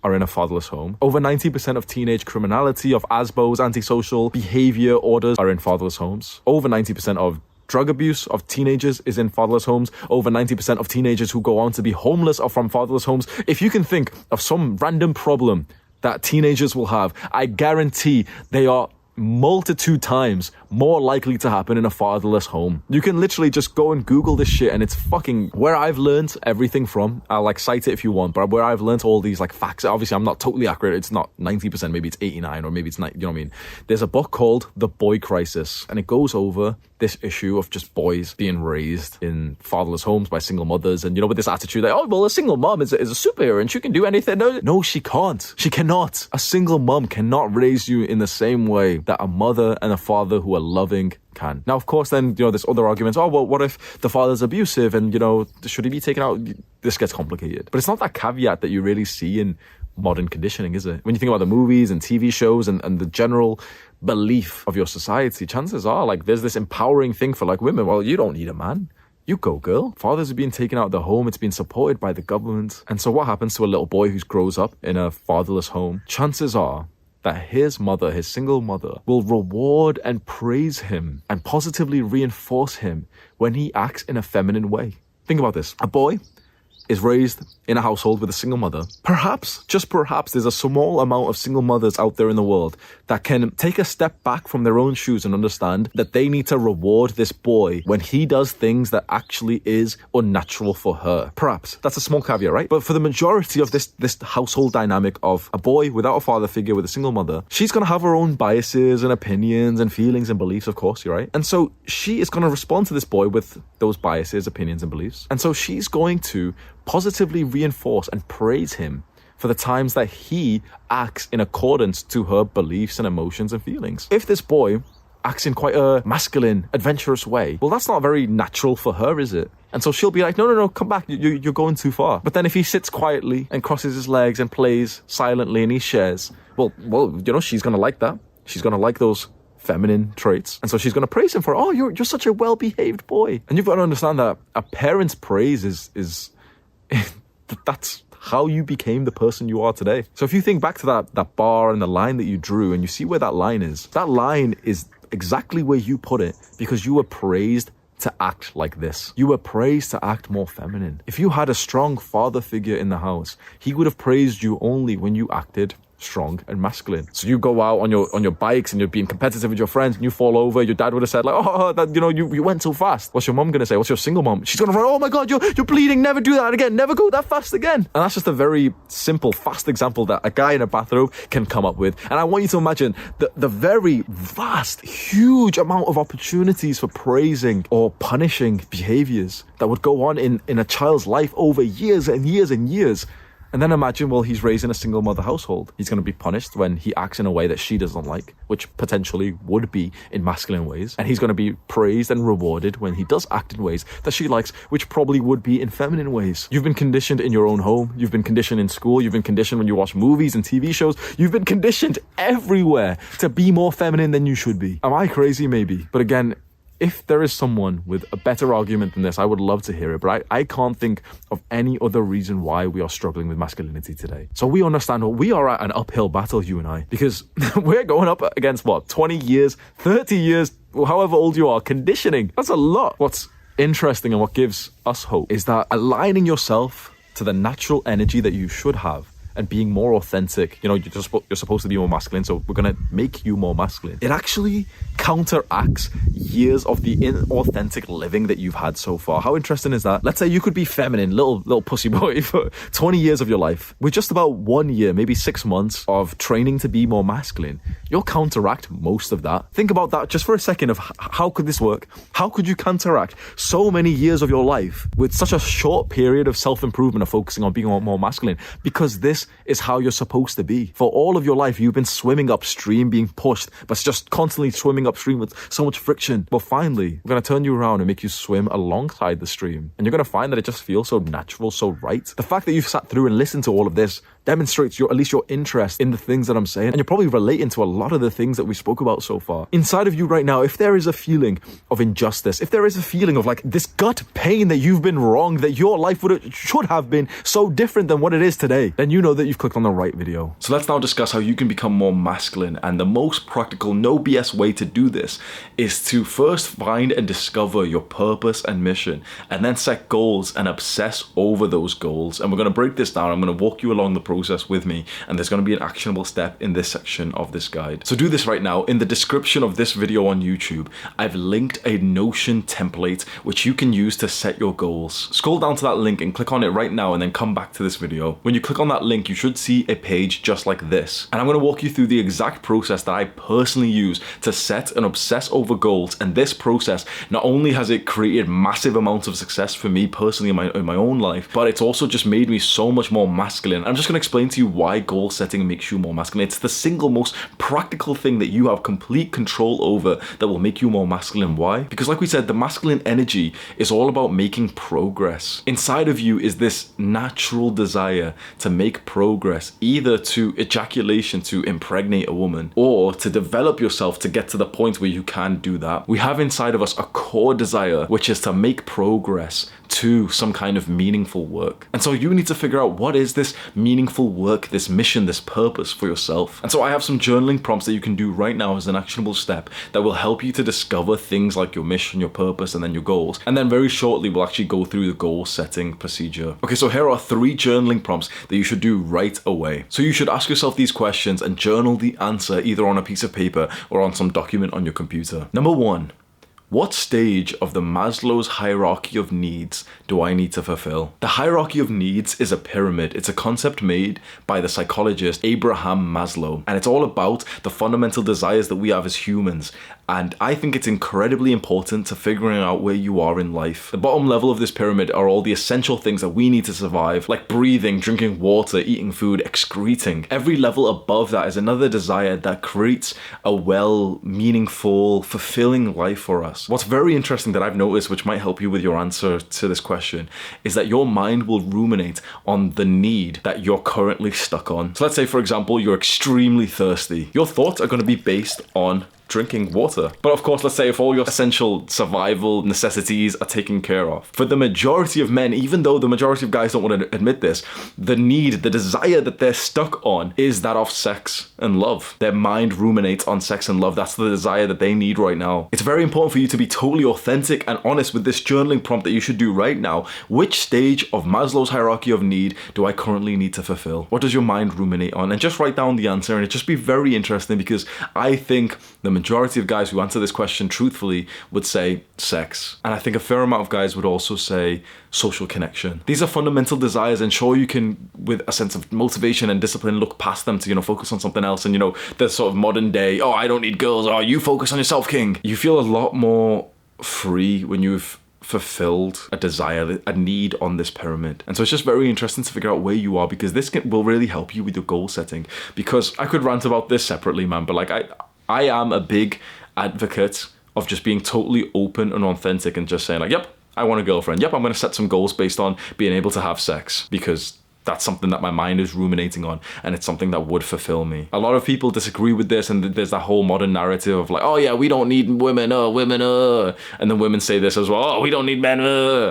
are in a fatherless home. Over 90% of teenage criminality, of ASBOs, antisocial behavior orders are in fatherless homes. Over 90% of drug abuse of teenagers is in fatherless homes. Over 90% of teenagers who go on to be homeless are from fatherless homes. If you can think of some random problem that teenagers will have, I guarantee they are multitude times more likely to happen in a fatherless home. You can literally just go and Google this shit, and it's fucking where I've learned everything from. I'll like cite it if you want, but where I've learned all these like facts. Obviously, I'm not totally accurate. It's not 90%, maybe it's 89, or maybe it's 90, you know what I mean? There's a book called The Boy Crisis, and it goes over this issue of just boys being raised in fatherless homes by single mothers, and you know, with this attitude that, oh, well, a single mom is a superhero and she can do anything. No, she can't. She cannot. A single mom cannot raise you in the same way that a mother and a father who are loving can. Now, of course, then, you know, there's other arguments. Oh, well, what if the father's abusive and, you know, should he be taken out? This gets complicated. But it's not that caveat that you really see in modern conditioning, is it? When you think about the movies and TV shows and the general belief of your society, chances are like there's this empowering thing for like women. Well, you don't need a man. You go, girl. Fathers are being taken out of the home. It's being supported by the government. And so what happens to a little boy who grows up in a fatherless home? Chances are that his mother, his single mother, will reward and praise him and positively reinforce him when he acts in a feminine way. Think about this. A boy is raised in a household with a single mother. Perhaps, just perhaps, there's a small amount of single mothers out there in the world that can take a step back from their own shoes and understand that they need to reward this boy when he does things that actually is unnatural for her. Perhaps. That's a small caveat, right? But for the majority of this household dynamic of a boy without a father figure with a single mother, she's going to have her own biases and opinions and feelings and beliefs, of course, you're right? And so she is going to respond to this boy with those biases, opinions, and beliefs. And so she's going to positively reinforce and praise him for the times that he acts in accordance to her beliefs and emotions and feelings. If this boy acts in quite a masculine, adventurous way, well, that's not very natural for her, is it? And so she'll be like, no, come back, you're going too far. But then if he sits quietly and crosses his legs and plays silently and he shares, well, you know, she's going to like that. She's going to like those feminine traits. And so she's going to praise him for, oh, you're such a well-behaved boy. And you've got to understand that a parent's praise is that's how you became the person you are today. So if you think back to that bar and the line that you drew and you see where that line is exactly where you put it because you were praised to act like this. You were praised to act more feminine. If you had a strong father figure in the house, he would have praised you only when you acted strong and masculine. So you go out on your bikes and you're being competitive with your friends and you fall over, your dad would have said like, oh, that, you know, you went so fast. What's your mom gonna say? What's your single mom? She's gonna run, oh my God, you're bleeding, never do that again, never go that fast again. And that's just a very simple, fast example that a guy in a bathrobe can come up with. And I want you to imagine the very vast, huge amount of opportunities for praising or punishing behaviors that would go on in a child's life over years and years and years. And then imagine, well, he's raised in a single mother household. He's going to be punished when he acts in a way that she doesn't like, which potentially would be in masculine ways. And he's going to be praised and rewarded when he does act in ways that she likes, which probably would be in feminine ways. You've been conditioned in your own home. You've been conditioned in school. You've been conditioned when you watch movies and TV shows. You've been conditioned everywhere to be more feminine than you should be. Am I crazy? Maybe. But again, if there is someone with a better argument than this, I would love to hear it, but I can't think of any other reason why we are struggling with masculinity today. So we understand we are at an uphill battle, you and I, because we're going up against 20 years, 30 years, however old you are, conditioning. That's a lot. What's interesting and what gives us hope is that aligning yourself to the natural energy that you should have and being more authentic, you know, you're supposed to be more masculine, so we're going to make you more masculine. It actually counteracts years of the inauthentic living that you've had so far. How interesting is that? Let's say you could be feminine, little pussy boy for 20 years of your life. With just about 1 year, maybe 6 months of training to be more masculine, you'll counteract most of that. Think about that just for a second of how could this work? How could you counteract so many years of your life with such a short period of self-improvement of focusing on being more masculine? Because this is how you're supposed to be. For all of your life, you've been swimming upstream, being pushed, but it's just constantly swimming upstream with so much friction. But finally, we're going to turn you around and make you swim alongside the stream. And you're going to find that it just feels so natural, so right. The fact that you've sat through and listened to all of this demonstrates at least your interest in the things that I'm saying. And you're probably relating to a lot of the things that we spoke about so far. Inside of you right now, if there is a feeling of injustice, if there is a feeling of like this gut pain that you've been wrong, that your life should have been so different than what it is today, then you know that you've clicked on the right video. So let's now discuss how you can become more masculine. And the most practical, no BS way to do this is to first find and discover your purpose and mission, and then set goals and obsess over those goals. And we're going to break this down. I'm going to walk you along the process with me, and there's going to be an actionable step in this section of this guide. So do this right now. In the description of this video on YouTube, I've linked a Notion template which you can use to set your goals. Scroll down to that link and click on it right now, and then come back to this video. When you click on that link, you should see a page just like this. And I'm going to walk you through the exact process that I personally use to set and obsess over goals. And this process, not only has it created massive amounts of success for me personally in my own life, but it's also just made me so much more masculine. I'm just going to explain to you why goal setting makes you more masculine. It's the single most practical thing that you have complete control over that will make you more masculine. Why? Because like we said, the masculine energy is all about making progress. Inside of you is this natural desire to make progress, either to ejaculation to impregnate a woman, or to develop yourself to get to the point where you can do that. We have inside of us a core desire, which is to make progress to some kind of meaningful work. And so you need to figure out, what is this meaningful work, this mission, this purpose for yourself? And so I have some journaling prompts that you can do right now as an actionable step that will help you to discover things like your mission, your purpose, and then your goals. And then very shortly, we'll actually go through the goal setting procedure. Okay, so here are 3 journaling prompts that you should do right away. So you should ask yourself these questions and journal the answer either on a piece of paper or on some document on your computer. Number 1. What stage of the Maslow's hierarchy of needs do I need to fulfill? The hierarchy of needs is a pyramid. It's a concept made by the psychologist Abraham Maslow, and it's all about the fundamental desires that we have as humans. And I think it's incredibly important to figuring out where you are in life. The bottom level of this pyramid are all the essential things that we need to survive, like breathing, drinking water, eating food, excreting. Every level above that is another desire that creates a well, meaningful, fulfilling life for us. What's very interesting that I've noticed, which might help you with your answer to this question, is that your mind will ruminate on the need that you're currently stuck on. So let's say, for example, you're extremely thirsty. Your thoughts are going to be based on drinking water. But of course, let's say if all your essential survival necessities are taken care of. For the majority of men, even though the majority of guys don't want to admit this, the need, the desire that they're stuck on is that of sex and love. Their mind ruminates on sex and love. That's the desire that they need right now. It's very important for you to be totally authentic and honest with this journaling prompt that you should do right now. Which stage of Maslow's hierarchy of need do I currently need to fulfill? What does your mind ruminate on? And just write down the answer, and it just be very interesting, because I think the majority of guys who answer this question truthfully would say sex. And I think a fair amount of guys would also say social connection. These are fundamental desires, and sure, you can, with a sense of motivation and discipline, look past them to, focus on something else. And, the sort of modern day, oh, I don't need girls, oh, you focus on yourself, king. You feel a lot more free when you've fulfilled a desire, a need on this pyramid. And so it's just very interesting to figure out where you are, because this will really help you with your goal setting. Because I could rant about this separately, man, but I am a big advocate of just being totally open and authentic and just saying yep, I want a girlfriend. Yep, I'm going to set some goals based on being able to have sex, because that's something that my mind is ruminating on, and it's something that would fulfill me. A lot of people disagree with this, and there's that whole modern narrative of oh yeah, we don't need women, and then women say this as well, oh, we don't need men,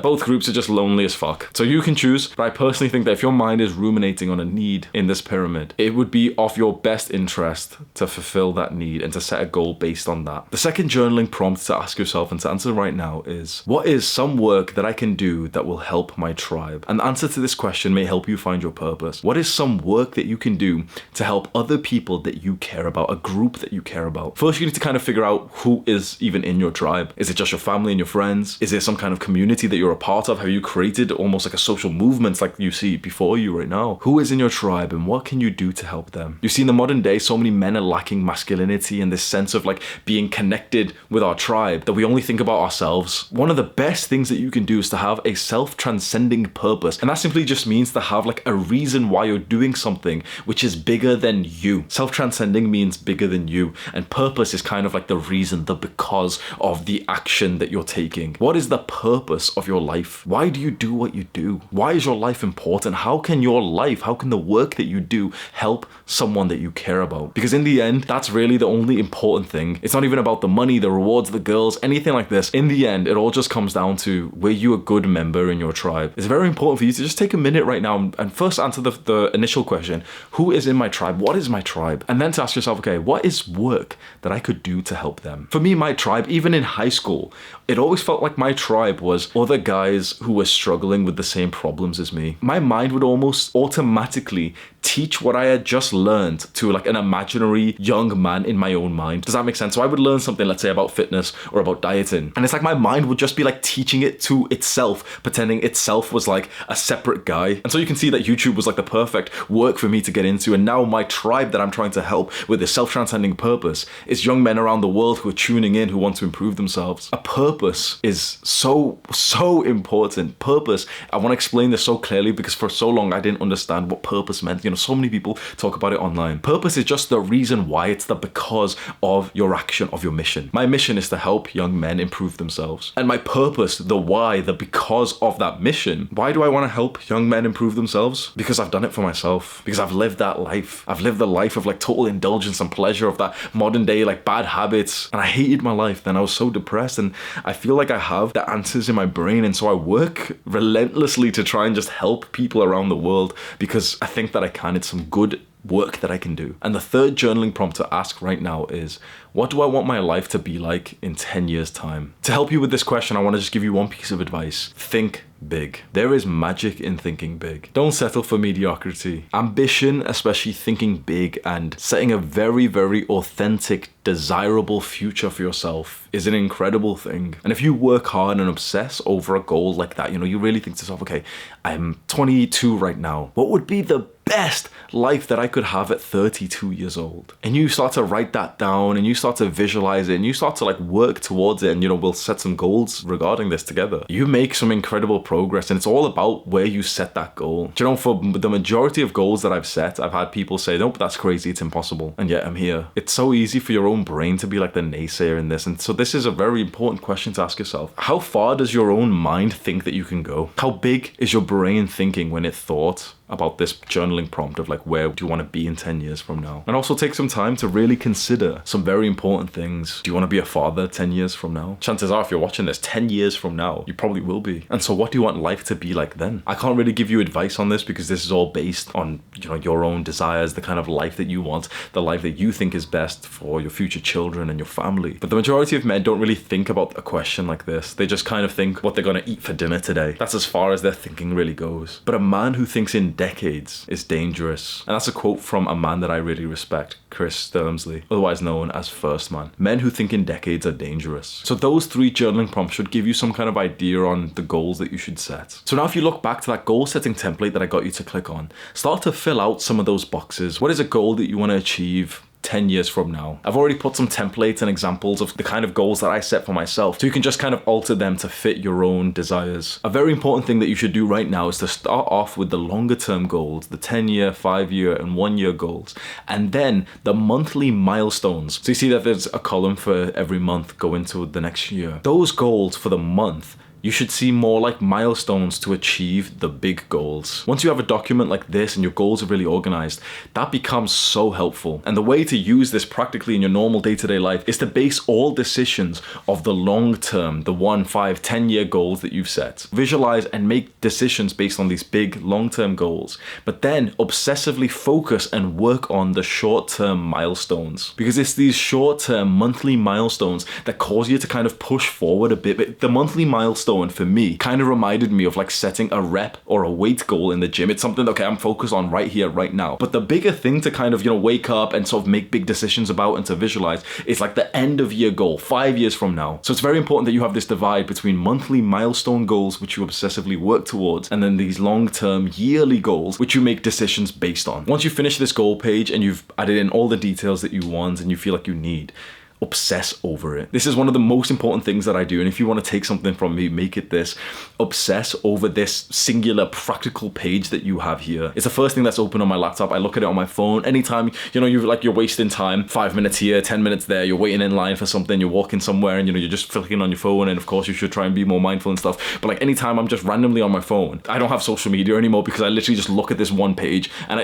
Both groups are just lonely as fuck. So you can choose, but I personally think that if your mind is ruminating on a need in this pyramid, it would be of your best interest to fulfill that need and to set a goal based on that. The second journaling prompt to ask yourself and to answer right now is, what is some work that I can do that will help my tribe? And the answer to this question may help you find your purpose. What is some work that you can do to help other people that you care about, a group that you care about? First, you need to kind of figure out who is even in your tribe. Is it just your family and your friends? Is there some kind of community that you're a part of? Have you created almost like a social movement like you see before you right now? Who is in your tribe, and what can you do to help them? You see, in the modern day, so many men are lacking masculinity and this sense of being connected with our tribe, that we only think about ourselves. One of the best things that you can do is to have a self-transcending purpose, and that simply just means to have like a reason why you're doing something which is bigger than you. Self-transcending means bigger than you, and purpose is kind of like the reason, the because of the action that you're taking. What is the purpose of your life? Why do you do what you do? Why is your life important? How can the work that you do help someone that you care about? Because in the end, that's really the only important thing. It's not even about the money, the rewards, the girls, anything like this. In the end, it all just comes down to, were you a good member in your tribe? It's very important for you to just take a minute right now and first answer the initial question: who is in my tribe? What is my tribe? And then to ask yourself, okay, what is work that I could do to help them? For me, my tribe, even in high school, it always felt like my tribe was other guys who were struggling with the same problems as me. My mind would almost automatically teach what I had just learned to like an imaginary young man in my own mind. Does that make sense? So I would learn something, let's say about fitness or about dieting, and it's like my mind would just be like teaching it to itself, pretending itself was like a separate guy. And so you can see that YouTube was like the perfect work for me to get into. And now my tribe that I'm trying to help with this self-transcending purpose is young men around the world who are tuning in, who want to improve themselves. A purpose is so important. Purpose, I want to explain this so clearly because for so long I didn't understand what purpose meant. You know, so many people talk about it online. Purpose is just the reason why. It's the because of your action, of your mission. My mission is to help young men improve themselves. And my purpose, the why, the because of that mission. Why do I want to help young men improve themselves? Because I've done it for myself. Because I've lived that life. I've lived the life of like total indulgence and pleasure, of that modern day like bad habits. And I hated my life then. I was so depressed, and I feel like I have the answers in my brain. And so I work relentlessly to try and just help people around the world because I think that I can. It's some good work that I can do. And the third journaling prompt to ask right now is, what do I want my life to be like in 10 years time? To help you with this question, I want to just give you one piece of advice. Think big. There is magic in thinking big. Don't settle for mediocrity. Ambition, especially thinking big and setting a very authentic, desirable future for yourself, is an incredible thing. And if you work hard and obsess over a goal like that, you know, you really think to yourself, okay, I'm 22 right now. What would be the best life that I could have at 32 years old? And you start to write that down and you start to visualize it and you start to like work towards it, and you know, we'll set some goals regarding this together. You make some incredible progress, and it's all about where you set that goal. Do you know, for the majority of goals that I've set, I've had people say, nope, that's crazy, it's impossible. And yet I'm here. It's so easy for your own brain to be like the naysayer in this. And so this is a very important question to ask yourself. How far does your own mind think that you can go? How big is your brain thinking when it thought about this journaling prompt of like, where do you want to be in 10 years from now? And also take some time to really consider some very important things. Do you want to be a father 10 years from now? Chances are, if you're watching this 10 years from now, you probably will be. And so what do you want life to be like then? I can't really give you advice on this because this is all based on, you know, your own desires, the kind of life that you want, the life that you think is best for your future children and your family. But the majority of men don't really think about a question like this. They just kind of think what they're going to eat for dinner today. That's as far as their thinking really goes. But a man who thinks in decades is dangerous. And that's a quote from a man that I really respect, Chris Sturmsley, otherwise known as First Man. Men who think in decades are dangerous. So those 3 journaling prompts should give you some kind of idea on the goals that you should set. So now if you look back to that goal setting template that I got you to click on, start to fill out some of those boxes. What is a goal that you want to achieve 10 years from now? I've already put some templates and examples of the kind of goals that I set for myself, so you can just kind of alter them to fit your own desires. A very important thing that you should do right now is to start off with the longer term goals, the 10-year, 5-year and 1-year goals, and then the monthly milestones. So you see that there's a column for every month going into the next year. Those goals for the month, you should see more like milestones to achieve the big goals. Once you have a document like this and your goals are really organized, that becomes so helpful. And the way to use this practically in your normal day-to-day life is to base all decisions of the long term, the 1, 5, 10-year goals that you've set. Visualize and make decisions based on these big long-term goals, but then obsessively focus and work on the short-term milestones. Because it's these short-term monthly milestones that cause you to kind of push forward a bit. But the monthly milestone for me kind of reminded me of like setting a rep or a weight goal in the gym. It's something, okay, I'm focused on right here, right now. But the bigger thing to kind of, you know, wake up and sort of make big decisions about and to visualize is like the end of year goal, 5 years from now. So it's very important that you have this divide between monthly milestone goals, which you obsessively work towards, and then these long-term yearly goals, which you make decisions based on. Once you finish this goal page and you've added in all the details that you want and you feel like you need, obsess over it. This is one of the most important things that I do. And if you want to take something from me, make it this. Obsess over this singular practical page that you have here. It's the first thing that's open on my laptop. I look at it on my phone. Anytime, you're wasting time, 5 minutes here, 10 minutes there, you're waiting in line for something, you're walking somewhere and you're just flicking on your phone. And of course you should try and be more mindful and stuff. But like anytime I'm just randomly on my phone, I don't have social media anymore because I literally just look at this one page, and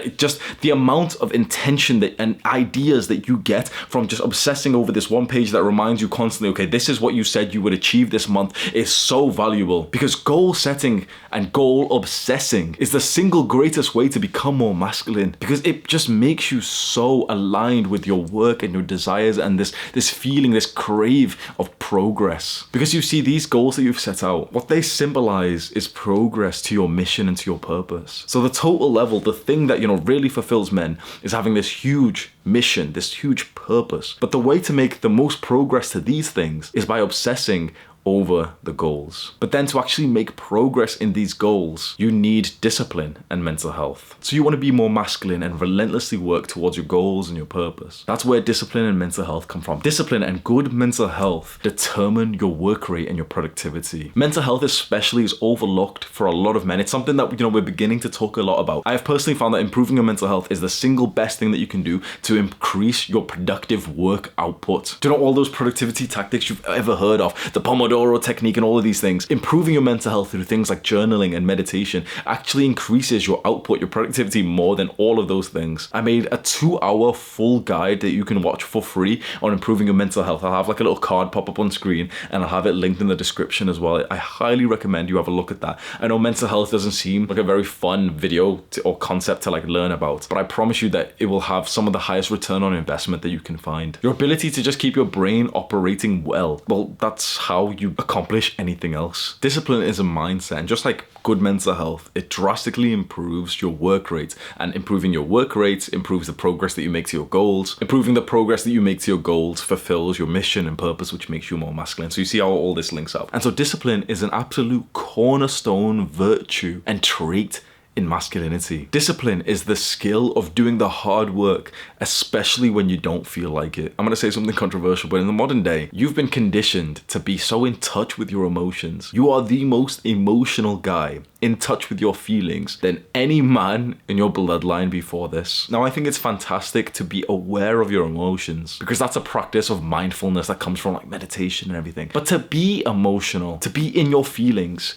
the amount of intention and ideas that you get from just obsessing over this one page that reminds you constantly, okay, this is what you said you would achieve this month, is so valuable. Because goal setting and goal obsessing is the single greatest way to become more masculine, because it just makes you so aligned with your work and your desires and this feeling, this crave of progress. Because you see, these goals that you've set out, what they symbolize is progress to your mission and to your purpose. So the total level, the thing that really fulfills men is having this huge mission, this huge purpose. But the way to make the most progress to these things is by obsessing over the goals. But then to actually make progress in these goals, you need discipline and mental health. So you want to be more masculine and relentlessly work towards your goals and your purpose. That's where discipline and mental health come from. Discipline and good mental health determine your work rate and your productivity. Mental health especially is overlooked for a lot of men. It's something that we're beginning to talk a lot about. I have personally found that improving your mental health is the single best thing that you can do to increase your productive work output. Do you know all those productivity tactics you've ever heard of? The Pomodoro technique and all of these things. Improving your mental health through things like journaling and meditation actually increases your output, your productivity more than all of those things. I made a 2-hour full guide that you can watch for free on improving your mental health. I'll have like a little card pop up on screen and I'll have it linked in the description as well. I highly recommend you have a look at that. I know mental health doesn't seem like a very fun video or concept to like learn about, but I promise you that it will have some of the highest return on investment that you can find. Your ability to just keep your brain operating well, that's how you accomplish anything else. Discipline is a mindset, and just like good mental health, it drastically improves your work rate, and improving your work rate improves the progress that you make to your goals. Improving the progress that you make to your goals fulfills your mission and purpose, which makes you more masculine. So you see how all this links up. And so discipline is an absolute cornerstone virtue and trait in masculinity. Discipline is the skill of doing the hard work, especially when you don't feel like it. I'm gonna say something controversial, but in the modern day, you've been conditioned to be so in touch with your emotions. You are the most emotional guy in touch with your feelings than any man in your bloodline before this. Now, I think it's fantastic to be aware of your emotions, because that's a practice of mindfulness that comes from like meditation and everything. But to be emotional, to be in your feelings,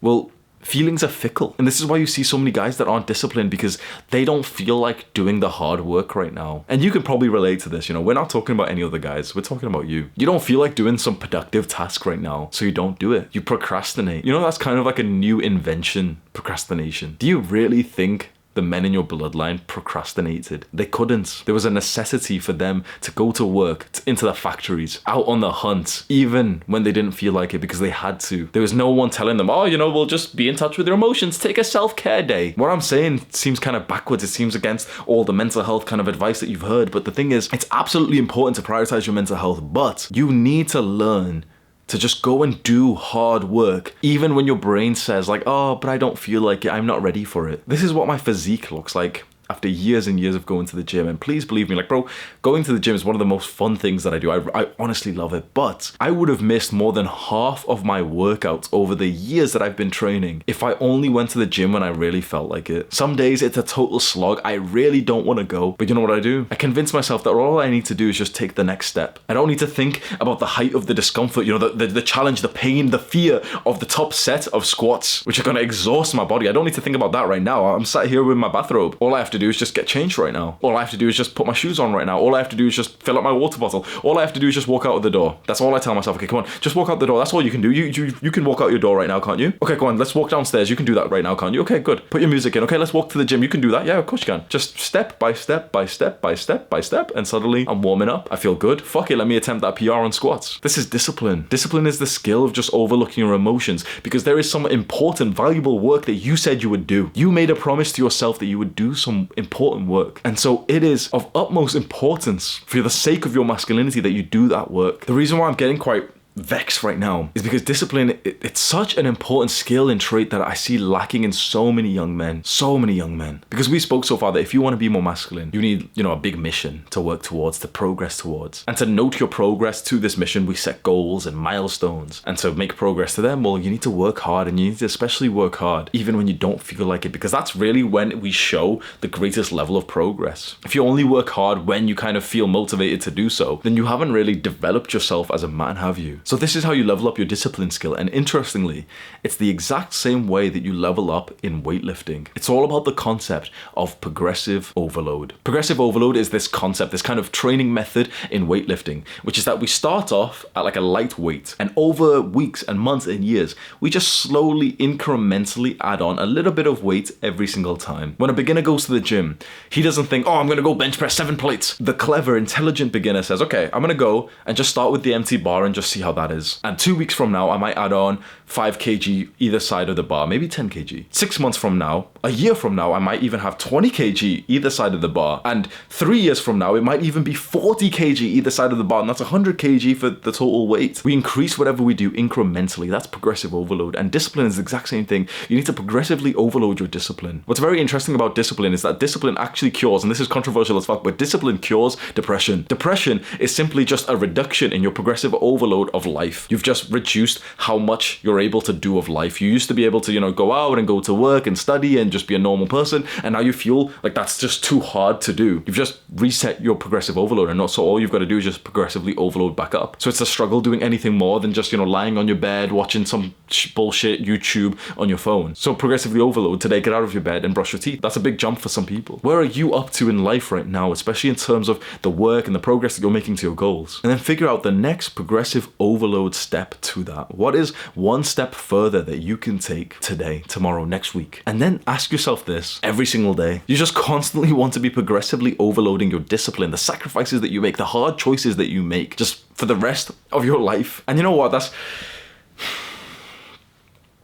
feelings are fickle. And this is why you see so many guys that aren't disciplined, because they don't feel like doing the hard work right now. And you can probably relate to this. We're not talking about any other guys. We're talking about you. You don't feel like doing some productive task right now, so you don't do it. You procrastinate. That's kind of like a new invention, procrastination. Do you really think the men in your bloodline procrastinated? They couldn't. There was a necessity for them to go to work, into the factories, out on the hunt, even when they didn't feel like it, because they had to. There was no one telling them, we'll just be in touch with your emotions, take a self-care day. What I'm saying seems kind of backwards. It seems against all the mental health kind of advice that you've heard. But the thing is, it's absolutely important to prioritize your mental health, but you need to learn to just go and do hard work, even when your brain says like, but I don't feel like it, I'm not ready for it. This is what my physique looks like after years and years of going to the gym. And please believe me, like, bro, going to the gym is one of the most fun things that I do. I honestly love it. But I would have missed more than half of my workouts over the years that I've been training if I only went to the gym when I really felt like it. Some days it's a total slog. I really don't want to go. But you know what I do? I convince myself that all I need to do is just take the next step. I don't need to think about the height of the discomfort, the challenge, the pain, the fear of the top set of squats, which are going to exhaust my body. I don't need to think about that right now. I'm sat here with my bathrobe. All I have to do is just get changed right now. All I have to do is just put my shoes on right now. All I have to do is just fill up my water bottle. All I have to do is just walk out of the door. That's all I tell myself. Okay, come on, just walk out the door. That's all you can do. You can walk out your door right now, can't you? Okay, go on, let's walk downstairs. You can do that right now, can't you? Okay, good. Put your music in. Okay, let's walk to the gym. You can do that. Yeah, of course you can. Just step by step by step by step by step, and suddenly I'm warming up. I feel good. Fuck it, let me attempt that PR on squats. This is discipline. Discipline is the skill of just overlooking your emotions, because there is some important, valuable work that you said you would do. You made a promise to yourself that you would do some important work. And so it is of utmost importance for the sake of your masculinity that you do that work. The reason why I'm getting quite vexed right now is because discipline, it's such an important skill and trait that I see lacking in so many young men. So many young men. Because we spoke so far that if you want to be more masculine, you need, a big mission to work towards, to progress towards. And to note your progress to this mission, we set goals and milestones. And to make progress to them, well, you need to work hard, and you need to especially work hard even when you don't feel like it, because that's really when we show the greatest level of progress. If you only work hard when you kind of feel motivated to do so, then you haven't really developed yourself as a man, have you? So this is how you level up your discipline skill. And interestingly, it's the exact same way that you level up in weightlifting. It's all about the concept of progressive overload. Progressive overload is this concept, this kind of training method in weightlifting, which is that we start off at like a light weight, and over weeks and months and years, we just slowly, incrementally add on a little bit of weight every single time. When a beginner goes to the gym, he doesn't think, oh, I'm gonna go bench press 7 plates. The clever, intelligent beginner says, okay, I'm gonna go and just start with the empty bar and just see how that is. And 2 weeks from now, I might add on 5 kg either side of the bar, maybe 10 kg. 6 months from now, a year from now, I might even have 20 kg either side of the bar. And 3 years from now, it might even be 40 kg either side of the bar. And that's 100 kg for the total weight. We increase whatever we do incrementally. That's progressive overload. And discipline is the exact same thing. You need to progressively overload your discipline. What's very interesting about discipline is that discipline actually cures, and this is controversial as fuck, but discipline cures depression. Depression is simply just a reduction in your progressive overload of life. You've just reduced how much you're able to do of life. You used to be able to, go out and go to work and study and just be a normal person, and now you feel like that's just too hard to do. You've just reset your progressive overload, and so all you've got to do is just progressively overload back up. So it's a struggle doing anything more than just, lying on your bed, watching some bullshit YouTube on your phone. So progressively overload today, get out of your bed and brush your teeth. That's a big jump for some people. Where are you up to in life right now, especially in terms of the work and the progress that you're making to your goals? And then figure out the next progressive overload step to that. What is one step further that you can take today, tomorrow, next week? And then ask yourself this every single day. You just constantly want to be progressively overloading your discipline, the sacrifices that you make, the hard choices that you make, just for the rest of your life. And you know what?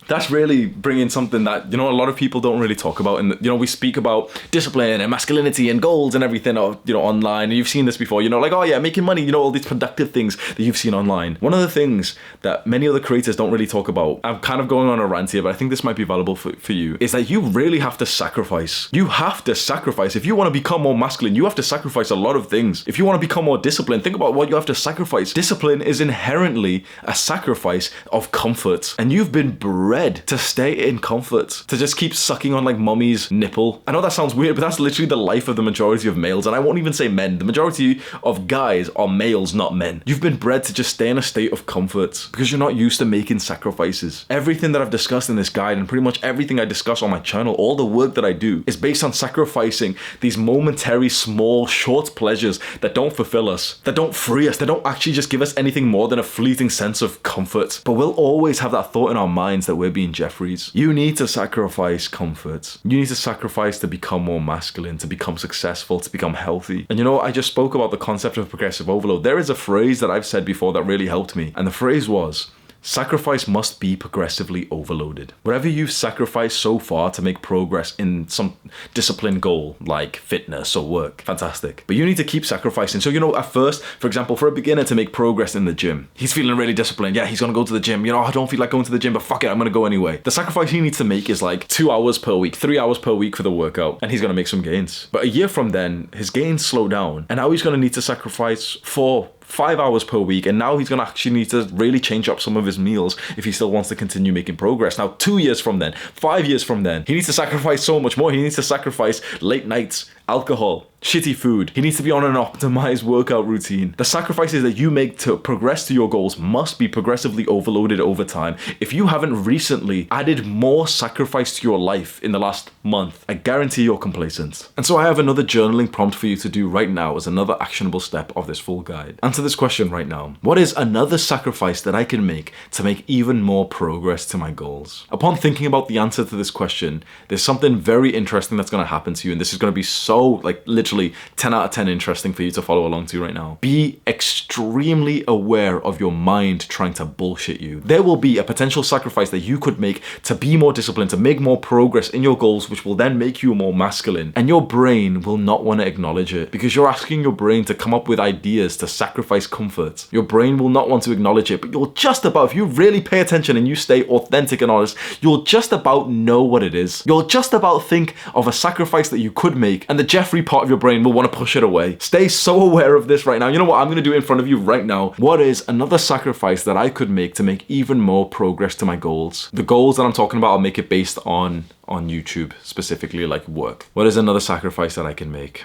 That's really bringing something that, a lot of people don't really talk about. And, we speak about discipline and masculinity and goals and everything, online. And you've seen this before, like, oh yeah, making money, all these productive things that you've seen online. One of the things that many other creators don't really talk about, I'm kind of going on a rant here, but I think this might be valuable for you, is that you really have to sacrifice. You have to sacrifice. If you want to become more masculine, you have to sacrifice a lot of things. If you want to become more disciplined, think about what you have to sacrifice. Discipline is inherently a sacrifice of comfort. And you've been bred to stay in comfort, to just keep sucking on like mommy's nipple. I know that sounds weird, but that's literally the life of the majority of males. And I won't even say men. The majority of guys are males, not men. You've been bred to just stay in a state of comfort because you're not used to making sacrifices. Everything that I've discussed in this guide, and pretty much everything I discuss on my channel, all the work that I do, is based on sacrificing these momentary, small, short pleasures that don't fulfill us, that don't free us, that don't actually just give us anything more than a fleeting sense of comfort. But we'll always have that thought in our minds that we're being Jeffries. You need to sacrifice comfort. You need to sacrifice to become more masculine, to become successful, to become healthy. And I just spoke about the concept of progressive overload. There is a phrase that I've said before that really helped me. And the phrase was, sacrifice must be progressively overloaded. Whatever you've sacrificed so far to make progress in some discipline goal, like fitness or work, fantastic. But you need to keep sacrificing. So, at first, for example, for a beginner to make progress in the gym, he's feeling really disciplined. Yeah, he's gonna go to the gym. I don't feel like going to the gym, but fuck it, I'm gonna go anyway. The sacrifice he needs to make is like 2 hours per week, 3 hours per week for the workout, and he's gonna make some gains. But a year from then, his gains slow down, and now he's gonna need to sacrifice 5 hours per week, and now he's gonna actually need to really change up some of his meals if he still wants to continue making progress. Now 2 years from then, 5 years from then, he needs to sacrifice so much more. He needs to sacrifice late nights, alcohol, shitty food. He needs to be on an optimized workout routine. The sacrifices that you make to progress to your goals must be progressively overloaded over time. If you haven't recently added more sacrifice to your life in the last month, I guarantee you're complacent. And so I have another journaling prompt for you to do right now as another actionable step of this full guide. Answer this question right now. What is another sacrifice that I can make to make even more progress to my goals? Upon thinking about the answer to this question, there's something very interesting that's going to happen to you, and this is going to be so so like literally 10 out of 10 interesting for you to follow along to right now. Be extremely aware of your mind trying to bullshit you. There will be a potential sacrifice that you could make to be more disciplined, to make more progress in your goals, which will then make you more masculine. And your brain will not want to acknowledge it because you're asking your brain to come up with ideas to sacrifice comfort. Your brain will not want to acknowledge it, but you'll just about, if you really pay attention and you stay authentic and honest, you'll just about know what it is. You'll just about think of a sacrifice that you could make, and the Jeffrey part of your brain will want to push it away. Stay so aware of this right now. You know what? I'm going to do it in front of you right now. What is another sacrifice that I could make to make even more progress to my goals? The goals that I'm talking about, I'll make it based on YouTube, specifically like work. What is another sacrifice that I can make?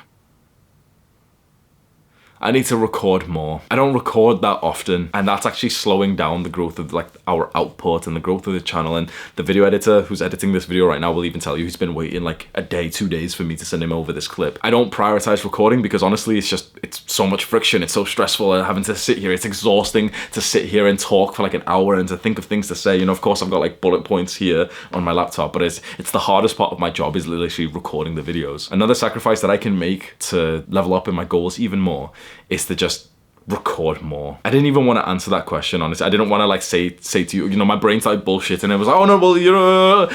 I need to record more. I don't record that often, and that's actually slowing down the growth of like our output and the growth of the channel. And the video editor who's editing this video right now will even tell you he's been waiting like a day, 2 days for me to send him over this clip. I don't prioritize recording because honestly it's so much friction, it's so stressful having to sit here. It's exhausting to sit here and talk for like an hour and to think of things to say. You know, of course I've got like bullet points here on my laptop, but it's the hardest part of my job is literally recording the videos. Another sacrifice that I can make to level up in my goals even more is to just record more. I didn't even want to answer that question, honestly. I didn't want to like say to you, you know, my brain started bullshit and it was like, oh no, well,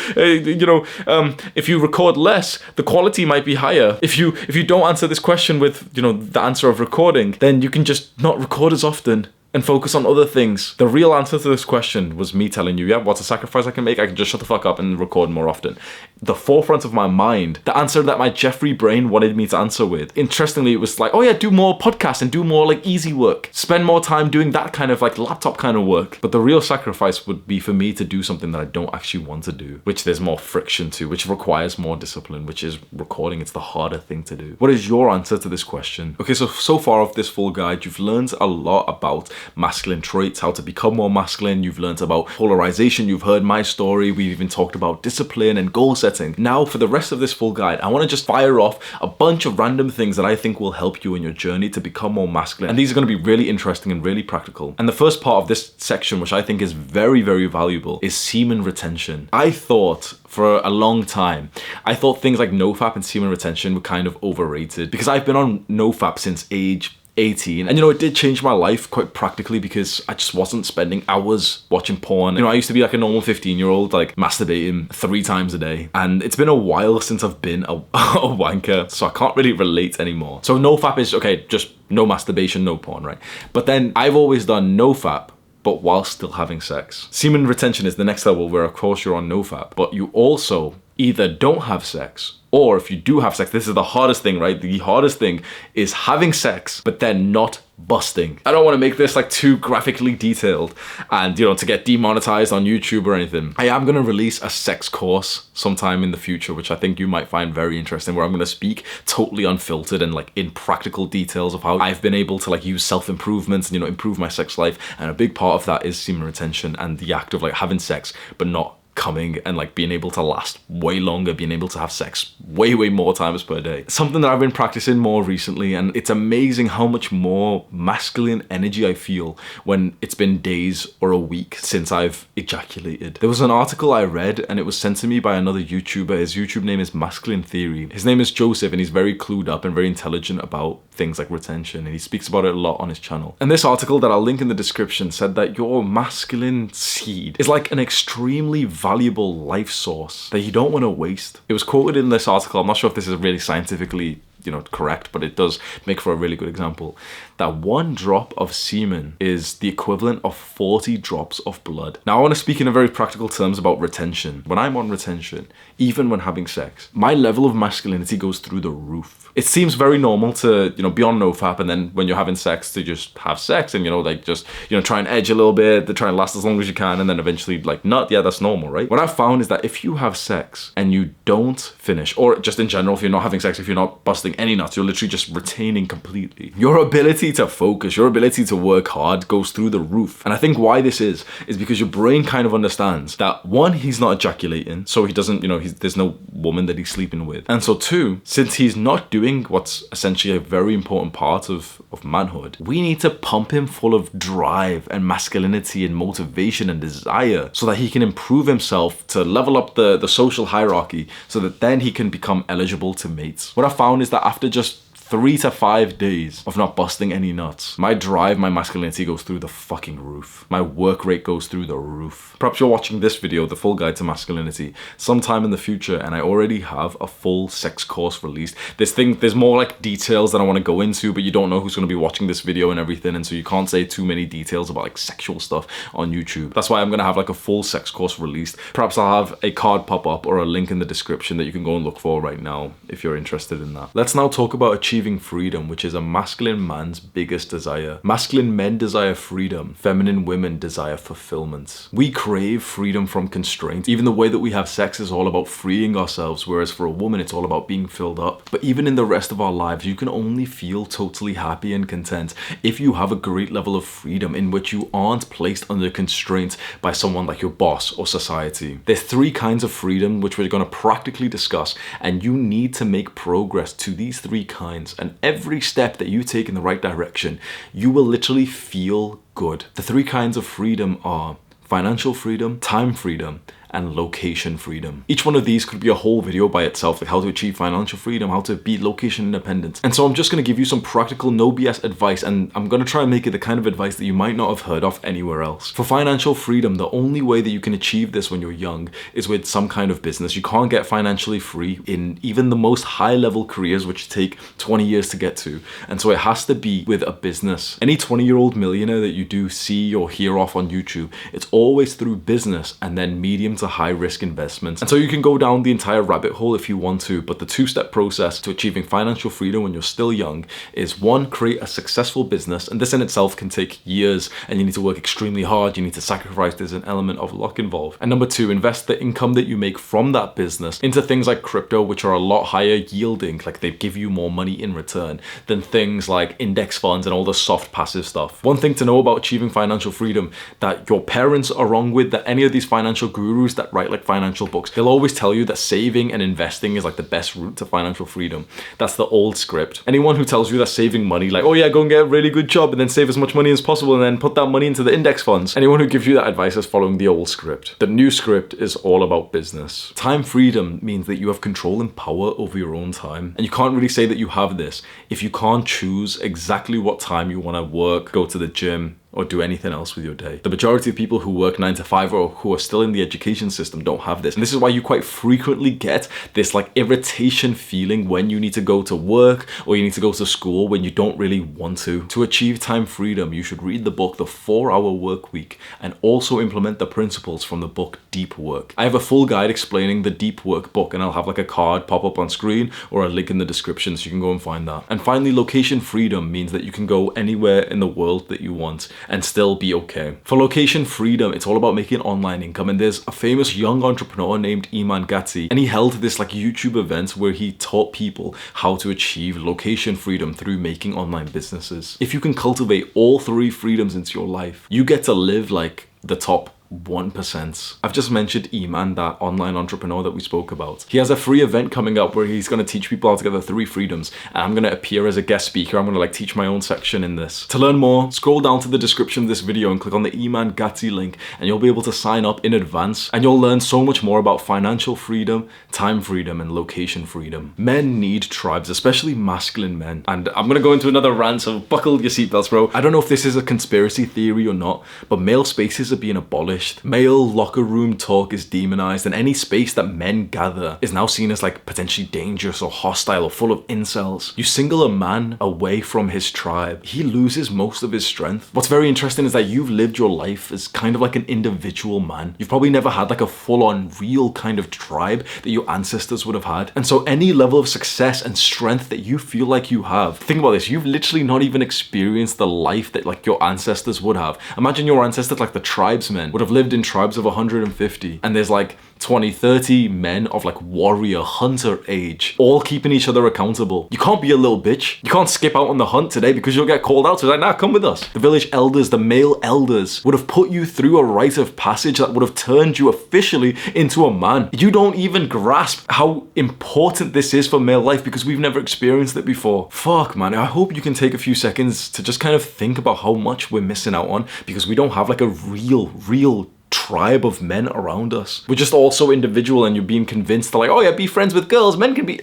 if you record less, the quality might be higher. If you don't answer this question with, you know, the answer of recording, then you can just not record as often and focus on other things. The real answer to this question was me telling you, yeah, what's a sacrifice I can make? I can just shut the fuck up and record more often. The forefront of my mind, the answer that my Jeffrey brain wanted me to answer with, interestingly, it was like, oh yeah, do more podcasts and do more like easy work. Spend more time doing that kind of like laptop kind of work. But the real sacrifice would be for me to do something that I don't actually want to do, which there's more friction to, which requires more discipline, which is recording. It's the harder thing to do. What is your answer to this question? Okay, so far of this full guide, you've learned a lot about masculine traits, how to become more masculine. You've learned about polarization. You've heard my story. We've even talked about discipline and goal setting. Now for the rest of this full guide, I want to just fire off a bunch of random things that I think will help you in your journey to become more masculine. And these are going to be really interesting and really practical. And the first part of this section, which I think is very, very valuable, is semen retention. I thought for a long time, I thought things like nofap and semen retention were kind of overrated because I've been on nofap since age 18, and you know, it did change my life quite practically because I just wasn't spending hours watching porn. You know, I used to be like a normal 15-year-old, like masturbating 3 times a day, and it's been a while since I've been a wanker, so I can't really relate anymore. So nofap is okay, just no masturbation, no porn, right? But then I've always done nofap, but while still having sex. Semen retention is the next level where of course you're on nofap, but you also either don't have sex, or if you do have sex, this is the hardest thing, right? The hardest thing is having sex, but then not busting. I don't want to make this like too graphically detailed and, you know, to get demonetized on YouTube or anything. I am going to release a sex course sometime in the future, which I think you might find very interesting, where I'm going to speak totally unfiltered and like in practical details of how I've been able to like use self-improvements and, you know, improve my sex life. And a big part of that is semen retention and the act of like having sex, but not coming and like being able to last way longer, being able to have sex way more times per day. Something that I've been practicing more recently, and it's amazing how much more masculine energy I feel when it's been days or a week since I've ejaculated. There was an article I read and it was sent to me by another YouTuber. His YouTube name is Masculine Theory. His name is Joseph and he's very clued up and very intelligent about things like retention, and he speaks about it a lot on his channel. And this article that I'll link in the description said that your masculine seed is like an extremely valuable life source that you don't want to waste. It was quoted in this article, I'm not sure if this is really scientifically, you know, correct, but it does make for a really good example, that 1 drop of semen is the equivalent of 40 drops of blood. Now I want to speak in a very practical terms about retention. When I'm on retention, even when having sex, my level of masculinity goes through the roof. It seems very normal to, you know, be on nofap and then when you're having sex to just have sex and, you know, like just, you know, try and edge a little bit, to try and last as long as you can and then eventually like nut. Yeah, that's normal, right? What I've found is that if you have sex and you don't finish, or just in general, if you're not having sex, if you're not busting any nuts, you're literally just retaining completely, your ability to focus, your ability to work hard goes through the roof. And I think why this is because your brain kind of understands that 1, he's not ejaculating, so he doesn't, you know, there's no woman that he's sleeping with. And so 2, since he's not doing what's essentially a very important part of manhood, we need to pump him full of drive and masculinity and motivation and desire so that he can improve himself to level up the social hierarchy so that then he can become eligible to mate. What I found is that that after just 3 to 5 days of not busting any nuts, my drive, my masculinity goes through the fucking roof. My work rate goes through the roof. Perhaps you're watching this video, the full guide to masculinity, sometime in the future, and I already have a full sex course released. There's more like details that I want to go into, but you don't know who's going to be watching this video and everything, and so you can't say too many details about like sexual stuff on YouTube. That's why I'm going to have like a full sex course released. Perhaps I'll have a card pop up or a link in the description that you can go and look for right now if you're interested in that. Let's now talk about achieving freedom, which is a masculine man's biggest desire. Masculine men desire freedom. Feminine women desire fulfillment. We crave freedom from constraint. Even the way that we have sex is all about freeing ourselves, whereas for a woman, it's all about being filled up. But even in the rest of our lives, you can only feel totally happy and content if you have a great level of freedom in which you aren't placed under constraint by someone like your boss or society. There's 3 kinds of freedom which we're going to practically discuss, and you need to make progress to these 3 kinds. And every step that you take in the right direction, you will literally feel good. The 3 kinds of freedom are financial freedom, time freedom, and location freedom. Each one of these could be a whole video by itself, like how to achieve financial freedom, how to be location independent. And so I'm just gonna give you some practical, no BS advice, and I'm gonna try and make it the kind of advice that you might not have heard of anywhere else. For financial freedom, the only way that you can achieve this when you're young is with some kind of business. You can't get financially free in even the most high-level careers, which take 20 years to get to. And so it has to be with a business. Any 20-year-old millionaire that you do see or hear off on YouTube, it's always through business and then medium to high risk investments. And so you can go down the entire rabbit hole if you want to, but the 2-step process to achieving financial freedom when you're still young is 1, create a successful business. And this in itself can take years and you need to work extremely hard. You need to sacrifice. There's an element of luck involved. And number 2, invest the income that you make from that business into things like crypto, which are a lot higher yielding, like they give you more money in return than things like index funds and all the soft passive stuff. One thing to know about achieving financial freedom that your parents are wrong with, that any of these financial gurus that write like financial books, they'll always tell you that saving and investing is like the best route to financial freedom. That's the old script. Anyone who tells you that saving money, like, oh yeah, go and get a really good job and then save as much money as possible and then put that money into the index funds, anyone who gives you that advice is following the old script. The new script is all about business. Time freedom means that you have control and power over your own time. And you can't really say that you have this if you can't choose exactly what time you want to work, go to the gym, or do anything else with your day. The majority of people who work 9 to 5 or who are still in the education system don't have this. And this is why you quite frequently get this like irritation feeling when you need to go to work or you need to go to school when you don't really want to. To achieve time freedom, you should read the book, The 4-Hour Work Week, and also implement the principles from the book, Deep Work. I have a full guide explaining the Deep Work book, and I'll have like a card pop up on screen or a link in the description so you can go and find that. And finally, location freedom means that you can go anywhere in the world that you want and still be okay. For location freedom, it's all about making online income, and there's a famous young entrepreneur named Iman Gadzhi, and he held this like YouTube event where he taught people how to achieve location freedom through making online businesses. If you can cultivate all 3 freedoms into your life, you get to live like the top 1%. I've just mentioned Iman, that online entrepreneur that we spoke about. He has a free event coming up where he's going to teach people how to get the 3 freedoms, and I'm going to appear as a guest speaker. I'm going to like teach my own section in this. To learn more, scroll down to the description of this video and click on the Iman Gadzhi link, and you'll be able to sign up in advance, and you'll learn so much more about financial freedom, time freedom, and location freedom. Men need tribes, especially masculine men. And I'm going to go into another rant, so buckle your seatbelts, bro. I don't know if this is a conspiracy theory or not, but male spaces are being abolished. Male locker room talk is demonized, and any space that men gather is now seen as like potentially dangerous or hostile or full of incels. You single a man away from his tribe, he loses most of his strength. What's very interesting is that you've lived your life as kind of like an individual man. You've probably never had like a full-on real kind of tribe that your ancestors would have had. And so any level of success and strength that you feel like you have, think about this, you've literally not even experienced the life that like your ancestors would have. Imagine your ancestors, like the tribesmen, would have lived in tribes of 150, and there's like 20, 30 men of like warrior, hunter age, all keeping each other accountable. You can't be a little bitch. You can't skip out on the hunt today because you'll get called out. So like, nah, come with us. The village elders, the male elders, would have put you through a rite of passage that would have turned you officially into a man. You don't even grasp how important this is for male life because we've never experienced it before. Fuck, man. I hope you can take a few seconds to just kind of think about how much we're missing out on because we don't have like a real tribe of men around us. We're just all so individual, and you're being convinced to like, oh yeah, be friends with girls, men can be...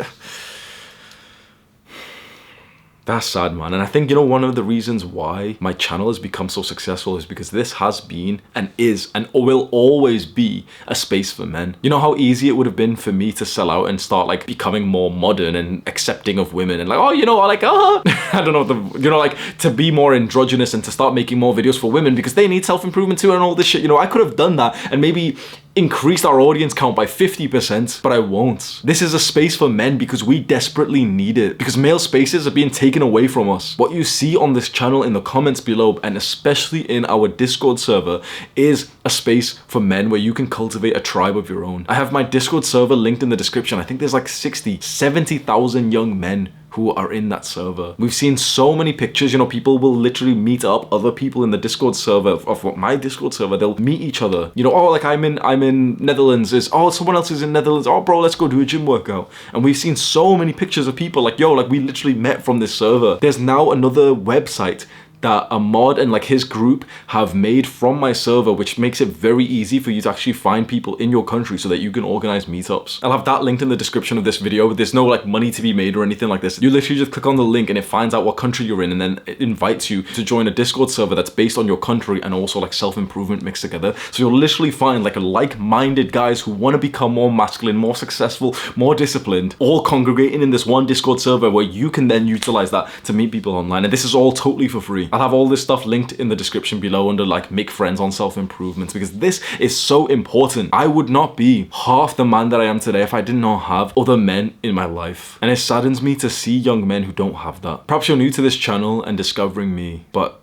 That's sad, man. And I think, one of the reasons why my channel has become so successful is because this has been and is and will always be a space for men. You know how easy it would have been for me to sell out and start like becoming more modern and accepting of women and like, I don't know, like to be more androgynous and to start making more videos for women because they need self-improvement too and all this shit. I could have done that and maybe increased our audience count by 50%, but I won't. This is a space for men because we desperately need it, because male spaces are being taken away from us. What you see on this channel in the comments below, and especially in our Discord server, is a space for men where you can cultivate a tribe of your own. I have my Discord server linked in the description. I think there's like 70,000 young men who are in that server. We've seen so many pictures, people will literally meet up other people in the Discord server of my Discord server. They'll meet each other. Like I'm in Netherlands, someone else is in Netherlands. Oh bro, let's go do a gym workout. And we've seen so many pictures of people like, we literally met from this server. There's now another website that a mod and like his group have made from my server, which makes it very easy for you to actually find people in your country so that you can organize meetups. I'll have that linked in the description of this video, but there's no like money to be made or anything like this. You literally just click on the link and it finds out what country you're in, and then it invites you to join a Discord server that's based on your country and also like self-improvement mixed together. So you'll literally find like-minded guys who want to become more masculine, more successful, more disciplined, all congregating in this one Discord server where you can then utilize that to meet people online. And this is all totally for free. I'll have all this stuff linked in the description below under like make friends on self-improvement, because this is so important. I would not be half the man that I am today if I did not have other men in my life. And it saddens me to see young men who don't have that. Perhaps you're new to this channel and discovering me, but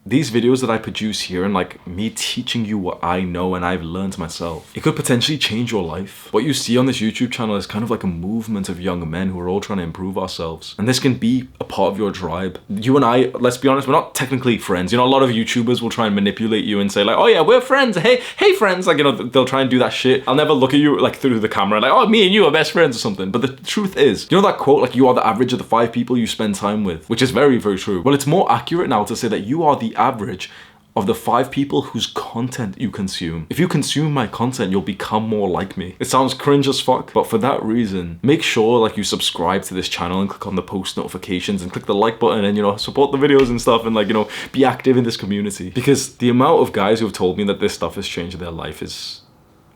these videos that I produce here and like me teaching you what I know and I've learned myself, it could potentially change your life. What you see on this YouTube channel is kind of like a movement of young men who are all trying to improve ourselves. And this can be a part of your tribe. You and I, let's be honest, we're not technically friends. A lot of YouTubers will try and manipulate you and say like, oh yeah, we're friends. Hey friends. Like, they'll try and do that shit. I'll never look at you like through the camera like, oh, me and you are best friends or something. But the truth is, that quote, like you are the average of the 5 people you spend time with, which is very, very true. Well, it's more accurate now to say that you are the average of the 5 people whose content you consume. If you consume my content, you'll become more like me. It sounds cringe as fuck, but for that reason, make sure like you subscribe to this channel and click on the post notifications and click the like button and support the videos and stuff and like be active in this community, because the amount of guys who have told me that this stuff has changed their life is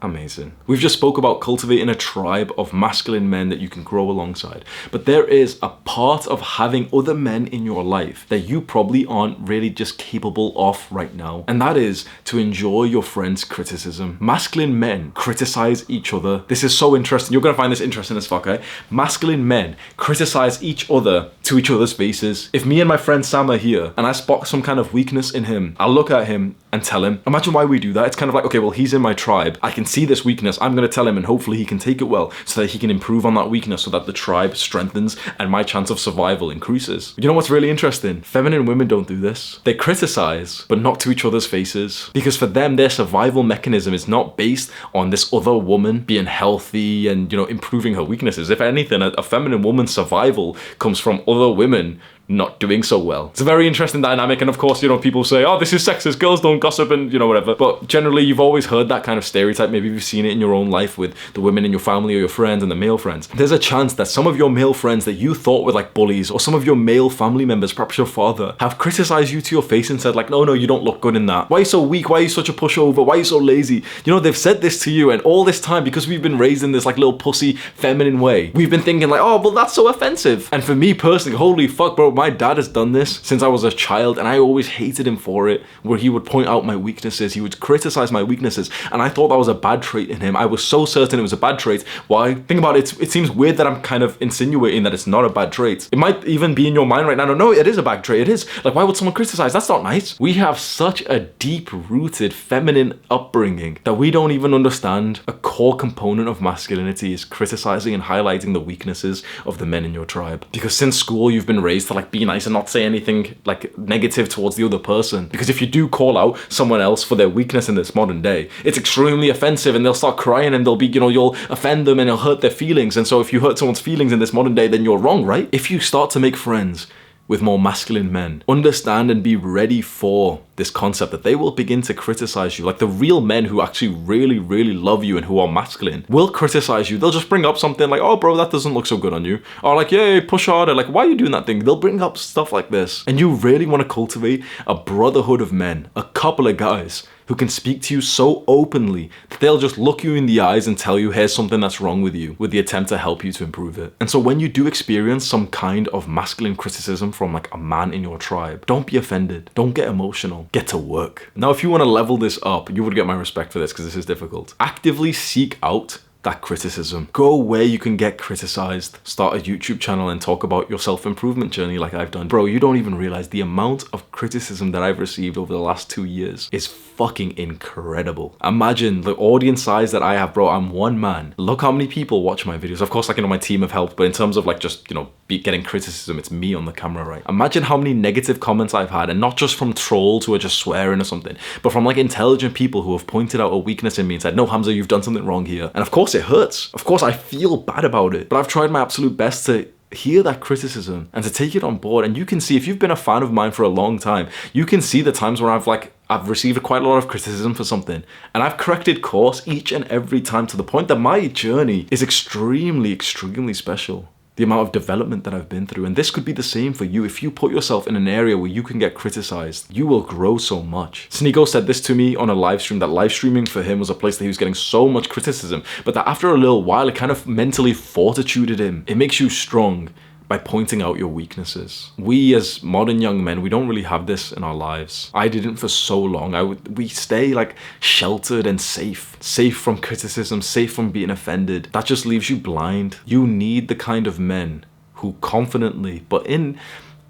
amazing. We've just spoke about cultivating a tribe of masculine men that you can grow alongside, but there is a part of having other men in your life that you probably aren't really just capable of right now, and that is to enjoy your friends' criticism. Masculine men criticize each other. This is so interesting. You're gonna find this interesting as fuck, eh? Masculine men criticize each other to each other's faces. If me and my friend Sam are here and I spot some kind of weakness in him, I'll look at him and tell him. Imagine why we do that. It's kind of like, okay, well, he's in my tribe. I can see this weakness. I'm going to tell him and hopefully he can take it well so that he can improve on that weakness so that the tribe strengthens and my chance of survival increases. You know what's really interesting? Feminine women don't do this. They criticize, but not to each other's faces, because for them, their survival mechanism is not based on this other woman being healthy and, improving her weaknesses. If anything, a feminine woman's survival comes from other women not doing so well. It's a very interesting dynamic, and of course, people say, oh, this is sexist, girls don't gossip and, whatever. But generally, you've always heard that kind of stereotype. Maybe you've seen it in your own life with the women in your family or your friends and the male friends. There's a chance that some of your male friends that you thought were like bullies, or some of your male family members, perhaps your father, have criticized you to your face and said like, no, you don't look good in that. Why are you so weak? Why are you such a pushover? Why are you so lazy? They've said this to you, and all this time, because we've been raised in this like little pussy feminine way, we've been thinking like, oh, well, that's so offensive. And for me personally, holy fuck, bro, my dad has done this since I was a child, and I always hated him for it, where he would point out my weaknesses, he would criticize my weaknesses, and I thought that was a bad trait in him. I was so certain it was a bad trait. Why? Think about it, it seems weird that I'm kind of insinuating that it's not a bad trait. It might even be in your mind right now, no, it is a bad trait, it is. Like, why would someone criticize? That's not nice. We have such a deep-rooted feminine upbringing that we don't even understand a core component of masculinity is criticizing and highlighting the weaknesses of the men in your tribe. Because since school, you've been raised to like be nice and not say anything like negative towards the other person, because if you do call out someone else for their weakness in this modern day, it's extremely offensive and they'll start crying and they'll be, you'll offend them and it'll hurt their feelings. And so if you hurt someone's feelings in this modern day, then you're wrong, right? If you start to make friends with more masculine men, understand and be ready for this concept that they will begin to criticize you. Like the real men who actually really, really love you and who are masculine will criticize you. They'll just bring up something like, oh bro, that doesn't look so good on you. Or like, yeah, push harder. Like, why are you doing that thing? They'll bring up stuff like this. And you really want to cultivate a brotherhood of men, a couple of guys who can speak to you so openly that they'll just look you in the eyes and tell you, here's something that's wrong with you, with the attempt to help you to improve it. And so when you do experience some kind of masculine criticism from like a man in your tribe, don't be offended. Don't get emotional. Get to work. Now, if you want to level this up, you would get my respect for this because this is difficult. Actively seek out that criticism. Go where you can get criticized. Start a YouTube channel and talk about your self-improvement journey like I've done. Bro, you don't even realize the amount of criticism that I've received over the last 2 years is fucking incredible. Imagine the audience size that I have, bro. I'm one man. Look how many people watch my videos. Of course, like, you know, my team have helped, but in terms of like just, you know, getting criticism, it's me on the camera, right? Imagine how many negative comments I've had, and not just from trolls who are just swearing or something, but from like intelligent people who have pointed out a weakness in me and said, no, Hamza, you've done something wrong here. And of course it hurts. Of course I feel bad about it, but I've tried my absolute best to hear that criticism and to take it on board. And you can see, if you've been a fan of mine for a long time, you can see the times where I've received quite a lot of criticism for something, and I've corrected course each and every time, to the point that my journey is extremely, extremely special. The amount of development that I've been through. And this could be the same for you. If you put yourself in an area where you can get criticized, you will grow so much. Sneeko said this to me on a live stream, that live streaming for him was a place that he was getting so much criticism, but that after a little while, it kind of mentally fortituded him. It makes you strong by pointing out your weaknesses. We as modern young men, we don't really have this in our lives. I didn't for so long. We stay like sheltered and safe from criticism, safe from being offended. That just leaves you blind. You need the kind of men who confidently, but in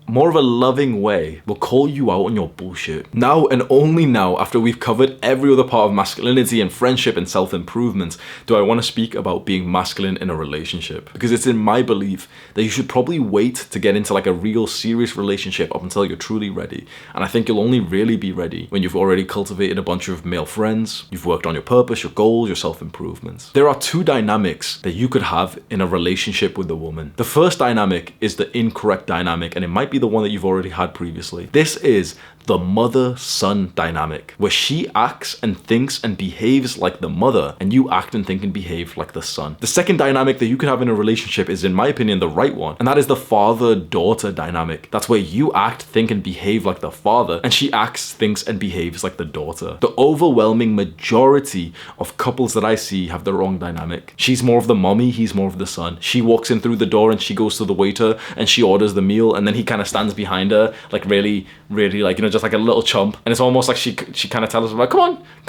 more of a loving way, will call you out on your bullshit. Now, and only now, after we've covered every other part of masculinity and friendship and self-improvement, do I want to speak about being masculine in a relationship. Because it's in my belief that you should probably wait to get into like a real serious relationship up until you're truly ready. And I think you'll only really be ready when you've already cultivated a bunch of male friends, you've worked on your purpose, your goals, your self-improvements. There are two dynamics that you could have in a relationship with a woman. The first dynamic is the incorrect dynamic, and it might be the one that you've already had previously. This is the mother-son dynamic, where she acts and thinks and behaves like the mother, and you act and think and behave like the son. The second dynamic that you could have in a relationship is, in my opinion, the right one, and that is the father-daughter dynamic. That's where you act, think, and behave like the father, and she acts, thinks, and behaves like the daughter. The overwhelming majority of couples that I see have the wrong dynamic. She's more of the mommy, he's more of the son. She walks in through the door and she goes to the waiter and she orders the meal, and then he kind of stands behind her, like really, really, like, you know, just like a little chump. And it's almost like she kind of tells us, like, come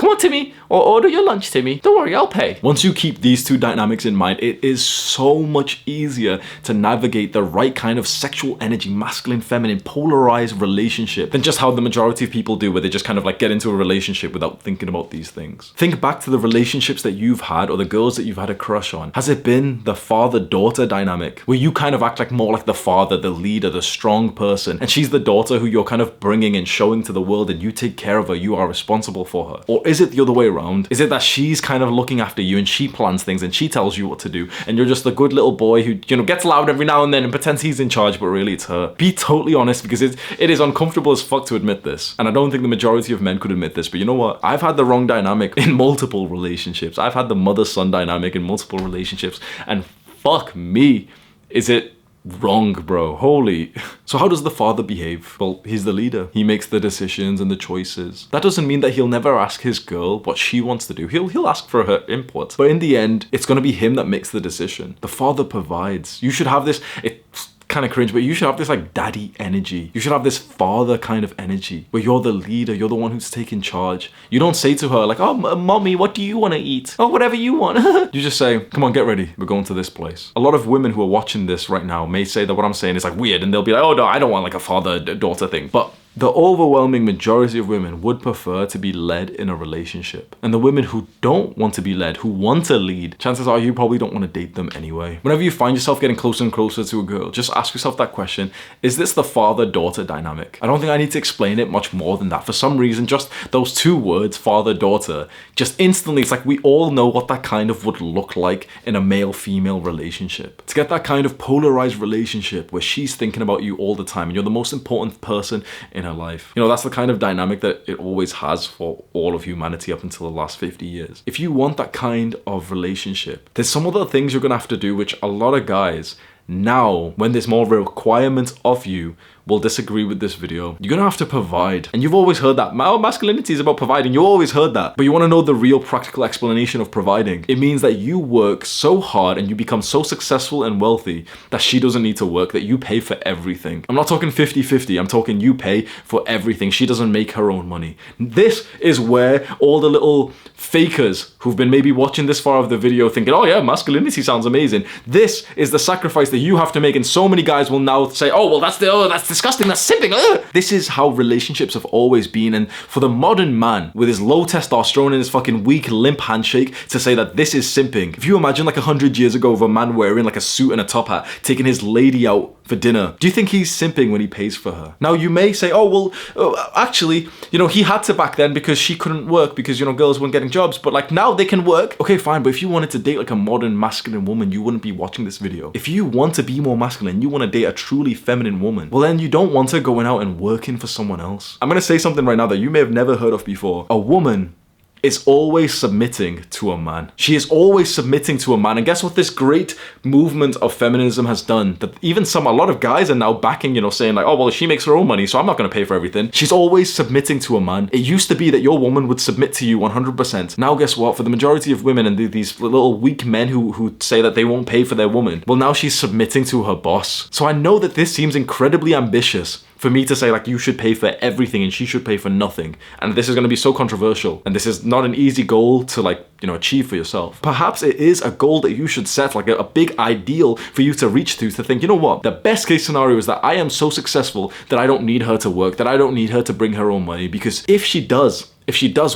on Timmy, or order your lunch, Timmy, don't worry, I'll pay. Once you keep these two dynamics in mind, it is so much easier to navigate the right kind of sexual energy, masculine, feminine, polarized relationship than just how the majority of people do, where they just kind of like get into a relationship without thinking about these things. Think back to the relationships that you've had, or the girls that you've had a crush on. Has it been the father-daughter dynamic, where you kind of act like more like the father, the leader, the strong person, and she's the daughter who you're kind of bringing and showing to the world, and you take care of her, you are responsible for her? Or is it the other way around? Is it that she's kind of looking after you and she plans things and she tells you what to do, and you're just the good little boy who, you know, gets loud every now and then and pretends he's in charge, but really it's her? Be totally honest, because it is uncomfortable as fuck to admit this, and I don't think the majority of men could admit this, but you know what? I've had the wrong dynamic in multiple relationships. I've had the mother-son dynamic in multiple relationships, and fuck me, is it wrong, bro. Holy. So how does the father behave? Well, he's the leader. He makes the decisions and the choices. That doesn't mean that he'll never ask his girl what she wants to do. He'll ask for her input, but in the end, it's going to be him that makes the decision. The father provides. You should have this, it's kind of cringe, but you should have this like daddy energy. You should have this father kind of energy where you're the leader, you're the one who's taking charge. You don't say to her like, oh, mommy, what do you want to eat? Oh, whatever you want. You just say, come on, get ready, we're going to this place. A lot of women who are watching this right now may say that what I'm saying is like weird, and they'll be like, oh no, I don't want like a father-daughter thing. But The overwhelming majority of women would prefer to be led in a relationship. And the women who don't want to be led, who want to lead, chances are you probably don't want to date them anyway. Whenever you find yourself getting closer and closer to a girl, just ask yourself that question: is this the father-daughter dynamic? I don't think I need to explain it much more than that. For some reason, just those two words, father-daughter, just instantly, it's like we all know what that kind of would look like in a male-female relationship. To get that kind of polarized relationship where she's thinking about you all the time and you're the most important person in her life. You know, that's the kind of dynamic that it always has for all of humanity up until the last 50 years. If you want that kind of relationship, there's some other things you're gonna have to do which a lot of guys now, when there's more requirements of you, will disagree with this video. You're gonna have to provide. And you've always heard that. Masculinity is about providing. You always heard that. But you wanna know the real practical explanation of providing. It means that you work so hard and you become so successful and wealthy that she doesn't need to work, that you pay for everything. I'm not talking 50-50. I'm talking you pay for everything. She doesn't make her own money. This is where all the little fakers who've been maybe watching this far of the video thinking, oh yeah, masculinity sounds amazing. This is the sacrifice that you have to make, and so many guys will now say, oh well, that's disgusting, that's simping. Ugh. This is how relationships have always been, and for the modern man with his low testosterone and his fucking weak limp handshake to say that this is simping. If you imagine like 100 years ago of a man wearing like a suit and a top hat taking his lady out for dinner, do you think he's simping when he pays for her? Now you may say, oh well, actually, you know, he had to back then because she couldn't work because, you know, girls weren't getting jobs, but like now they can work. Okay, fine, but if you wanted to date like a modern masculine woman, you wouldn't be watching this video. If you want to be more masculine, you want to date a truly feminine woman, well then you don't want her going out and working for someone else. I'm gonna say something right now that you may have never heard of before. A woman is always submitting to a man. She is always submitting to a man. And guess what this great movement of feminism has done? That even a lot of guys are now backing, you know, saying like, oh, well, she makes her own money, so I'm not gonna pay for everything. She's always submitting to a man. It used to be that your woman would submit to you 100%. Now guess what? For the majority of women and these little weak men who say that they won't pay for their woman, well, now she's submitting to her boss. So I know that this seems incredibly ambitious for me to say like you should pay for everything and she should pay for nothing. And this is going to be so controversial. And this is not an easy goal to like, you know, achieve for yourself. Perhaps it is a goal that you should set, like a big ideal for you to reach to think, you know what? The best case scenario is that I am so successful that I don't need her to work, that I don't need her to bring her own money. Because if she does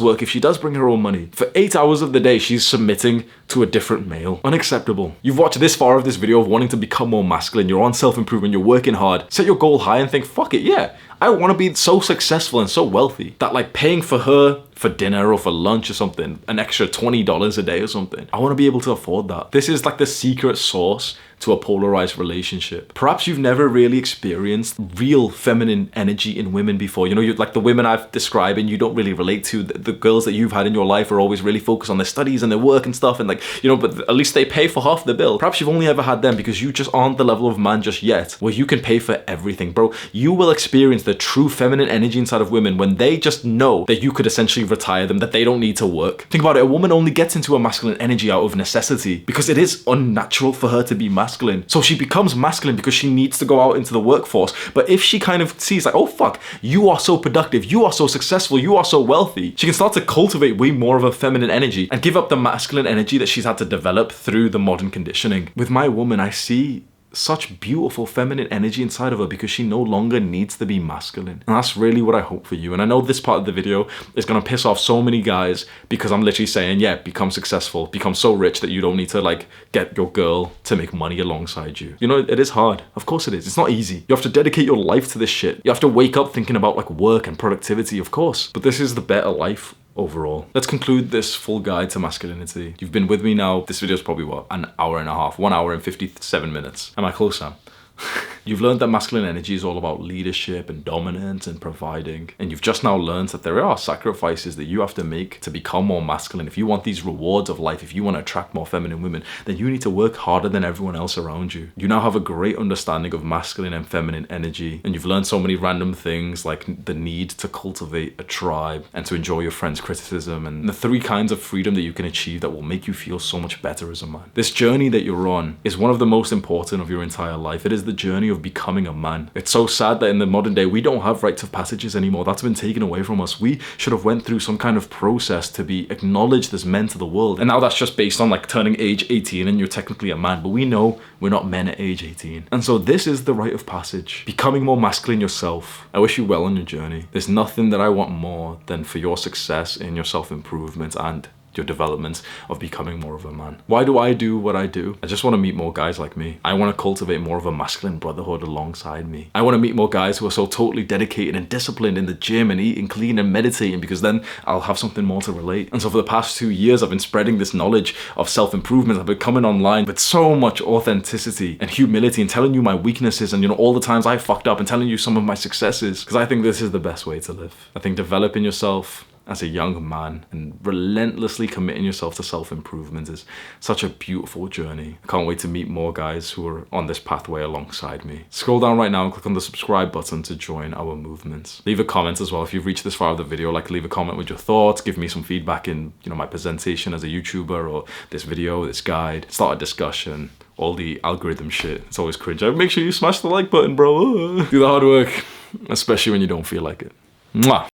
work, if she does bring her own money, for 8 hours of the day, she's submitting to a different male. Unacceptable. You've watched this far of this video of wanting to become more masculine, you're on self-improvement, you're working hard. Set your goal high and think, fuck it, yeah. I want to be so successful and so wealthy that like paying for her for dinner or for lunch or something, an extra $20 a day or something, I want to be able to afford that. This is like the secret sauce to a polarized relationship. Perhaps you've never really experienced real feminine energy in women before. You know, you're like the women I've described and you don't really relate to. The girls that you've had in your life are always really focused on their studies and their work and stuff, and like, you know, but at least they pay for half the bill. Perhaps you've only ever had them because you just aren't the level of man just yet where you can pay for everything. Bro, you will experience the true feminine energy inside of women when they just know that you could essentially retire them, that they don't need to work. Think about it, a woman only gets into a masculine energy out of necessity because it is unnatural for her to be masculine. So she becomes masculine because she needs to go out into the workforce. But if she kind of sees like, oh fuck, you are so productive, you are so successful, you are so wealthy, she can start to cultivate way more of a feminine energy and give up the masculine energy that she's had to develop through the modern conditioning. With my woman, I see such beautiful feminine energy inside of her because she no longer needs to be masculine. And that's really what I hope for you. And I know this part of the video is going to piss off so many guys because I'm literally saying, yeah, become successful, become so rich that you don't need to like get your girl to make money alongside you. You know, it is hard. Of course it is. It's not easy. You have to dedicate your life to this shit. You have to wake up thinking about like work and productivity, of course. But this is the better life overall. Let's conclude this full guide to masculinity. You've been with me now. This video is probably what, an hour and a half, 1 hour and 57 minutes. Am I close, Sam? You've learned that masculine energy is all about leadership and dominance and providing. And you've just now learned that there are sacrifices that you have to make to become more masculine. If you want these rewards of life, if you want to attract more feminine women, then you need to work harder than everyone else around you. You now have a great understanding of masculine and feminine energy. And you've learned so many random things like the need to cultivate a tribe and to enjoy your friend's criticism and the 3 kinds of freedom that you can achieve that will make you feel so much better as a man. This journey that you're on is one of the most important of your entire life. It is is the journey of becoming a man. It's so sad that in the modern day, we don't have rites of passages anymore. That's been taken away from us. We should have went through some kind of process to be acknowledged as men to the world. And now that's just based on like turning age 18 and you're technically a man. But we know we're not men at age 18. And so this is the rite of passage. Becoming more masculine yourself. I wish you well on your journey. There's nothing that I want more than for your success in your self-improvement and your development of becoming more of a man. Why do I do what I do? I just want to meet more guys like me. I want to cultivate more of a masculine brotherhood alongside me. I want to meet more guys who are so totally dedicated and disciplined in the gym and eating clean and meditating, because then I'll have something more to relate. And so for the past 2 years, I've been spreading this knowledge of self-improvement. I've been coming online with so much authenticity and humility and telling you my weaknesses and, you know, all the times I fucked up, and telling you some of my successes, because I think this is the best way to live. I think developing yourself as a young man and relentlessly committing yourself to self-improvement is such a beautiful journey. I can't wait to meet more guys who are on this pathway alongside me. Scroll down right now and click on the subscribe button to join our movement. Leave a comment as well if you've reached this far of the video. Like, leave a comment with your thoughts, give me some feedback in, you know, my presentation as a YouTuber, or this video, this guide. Start a discussion. All the algorithm shit, it's always cringe. Make sure you smash the like button, bro. Do the hard work, especially when you don't feel like it. Mwah.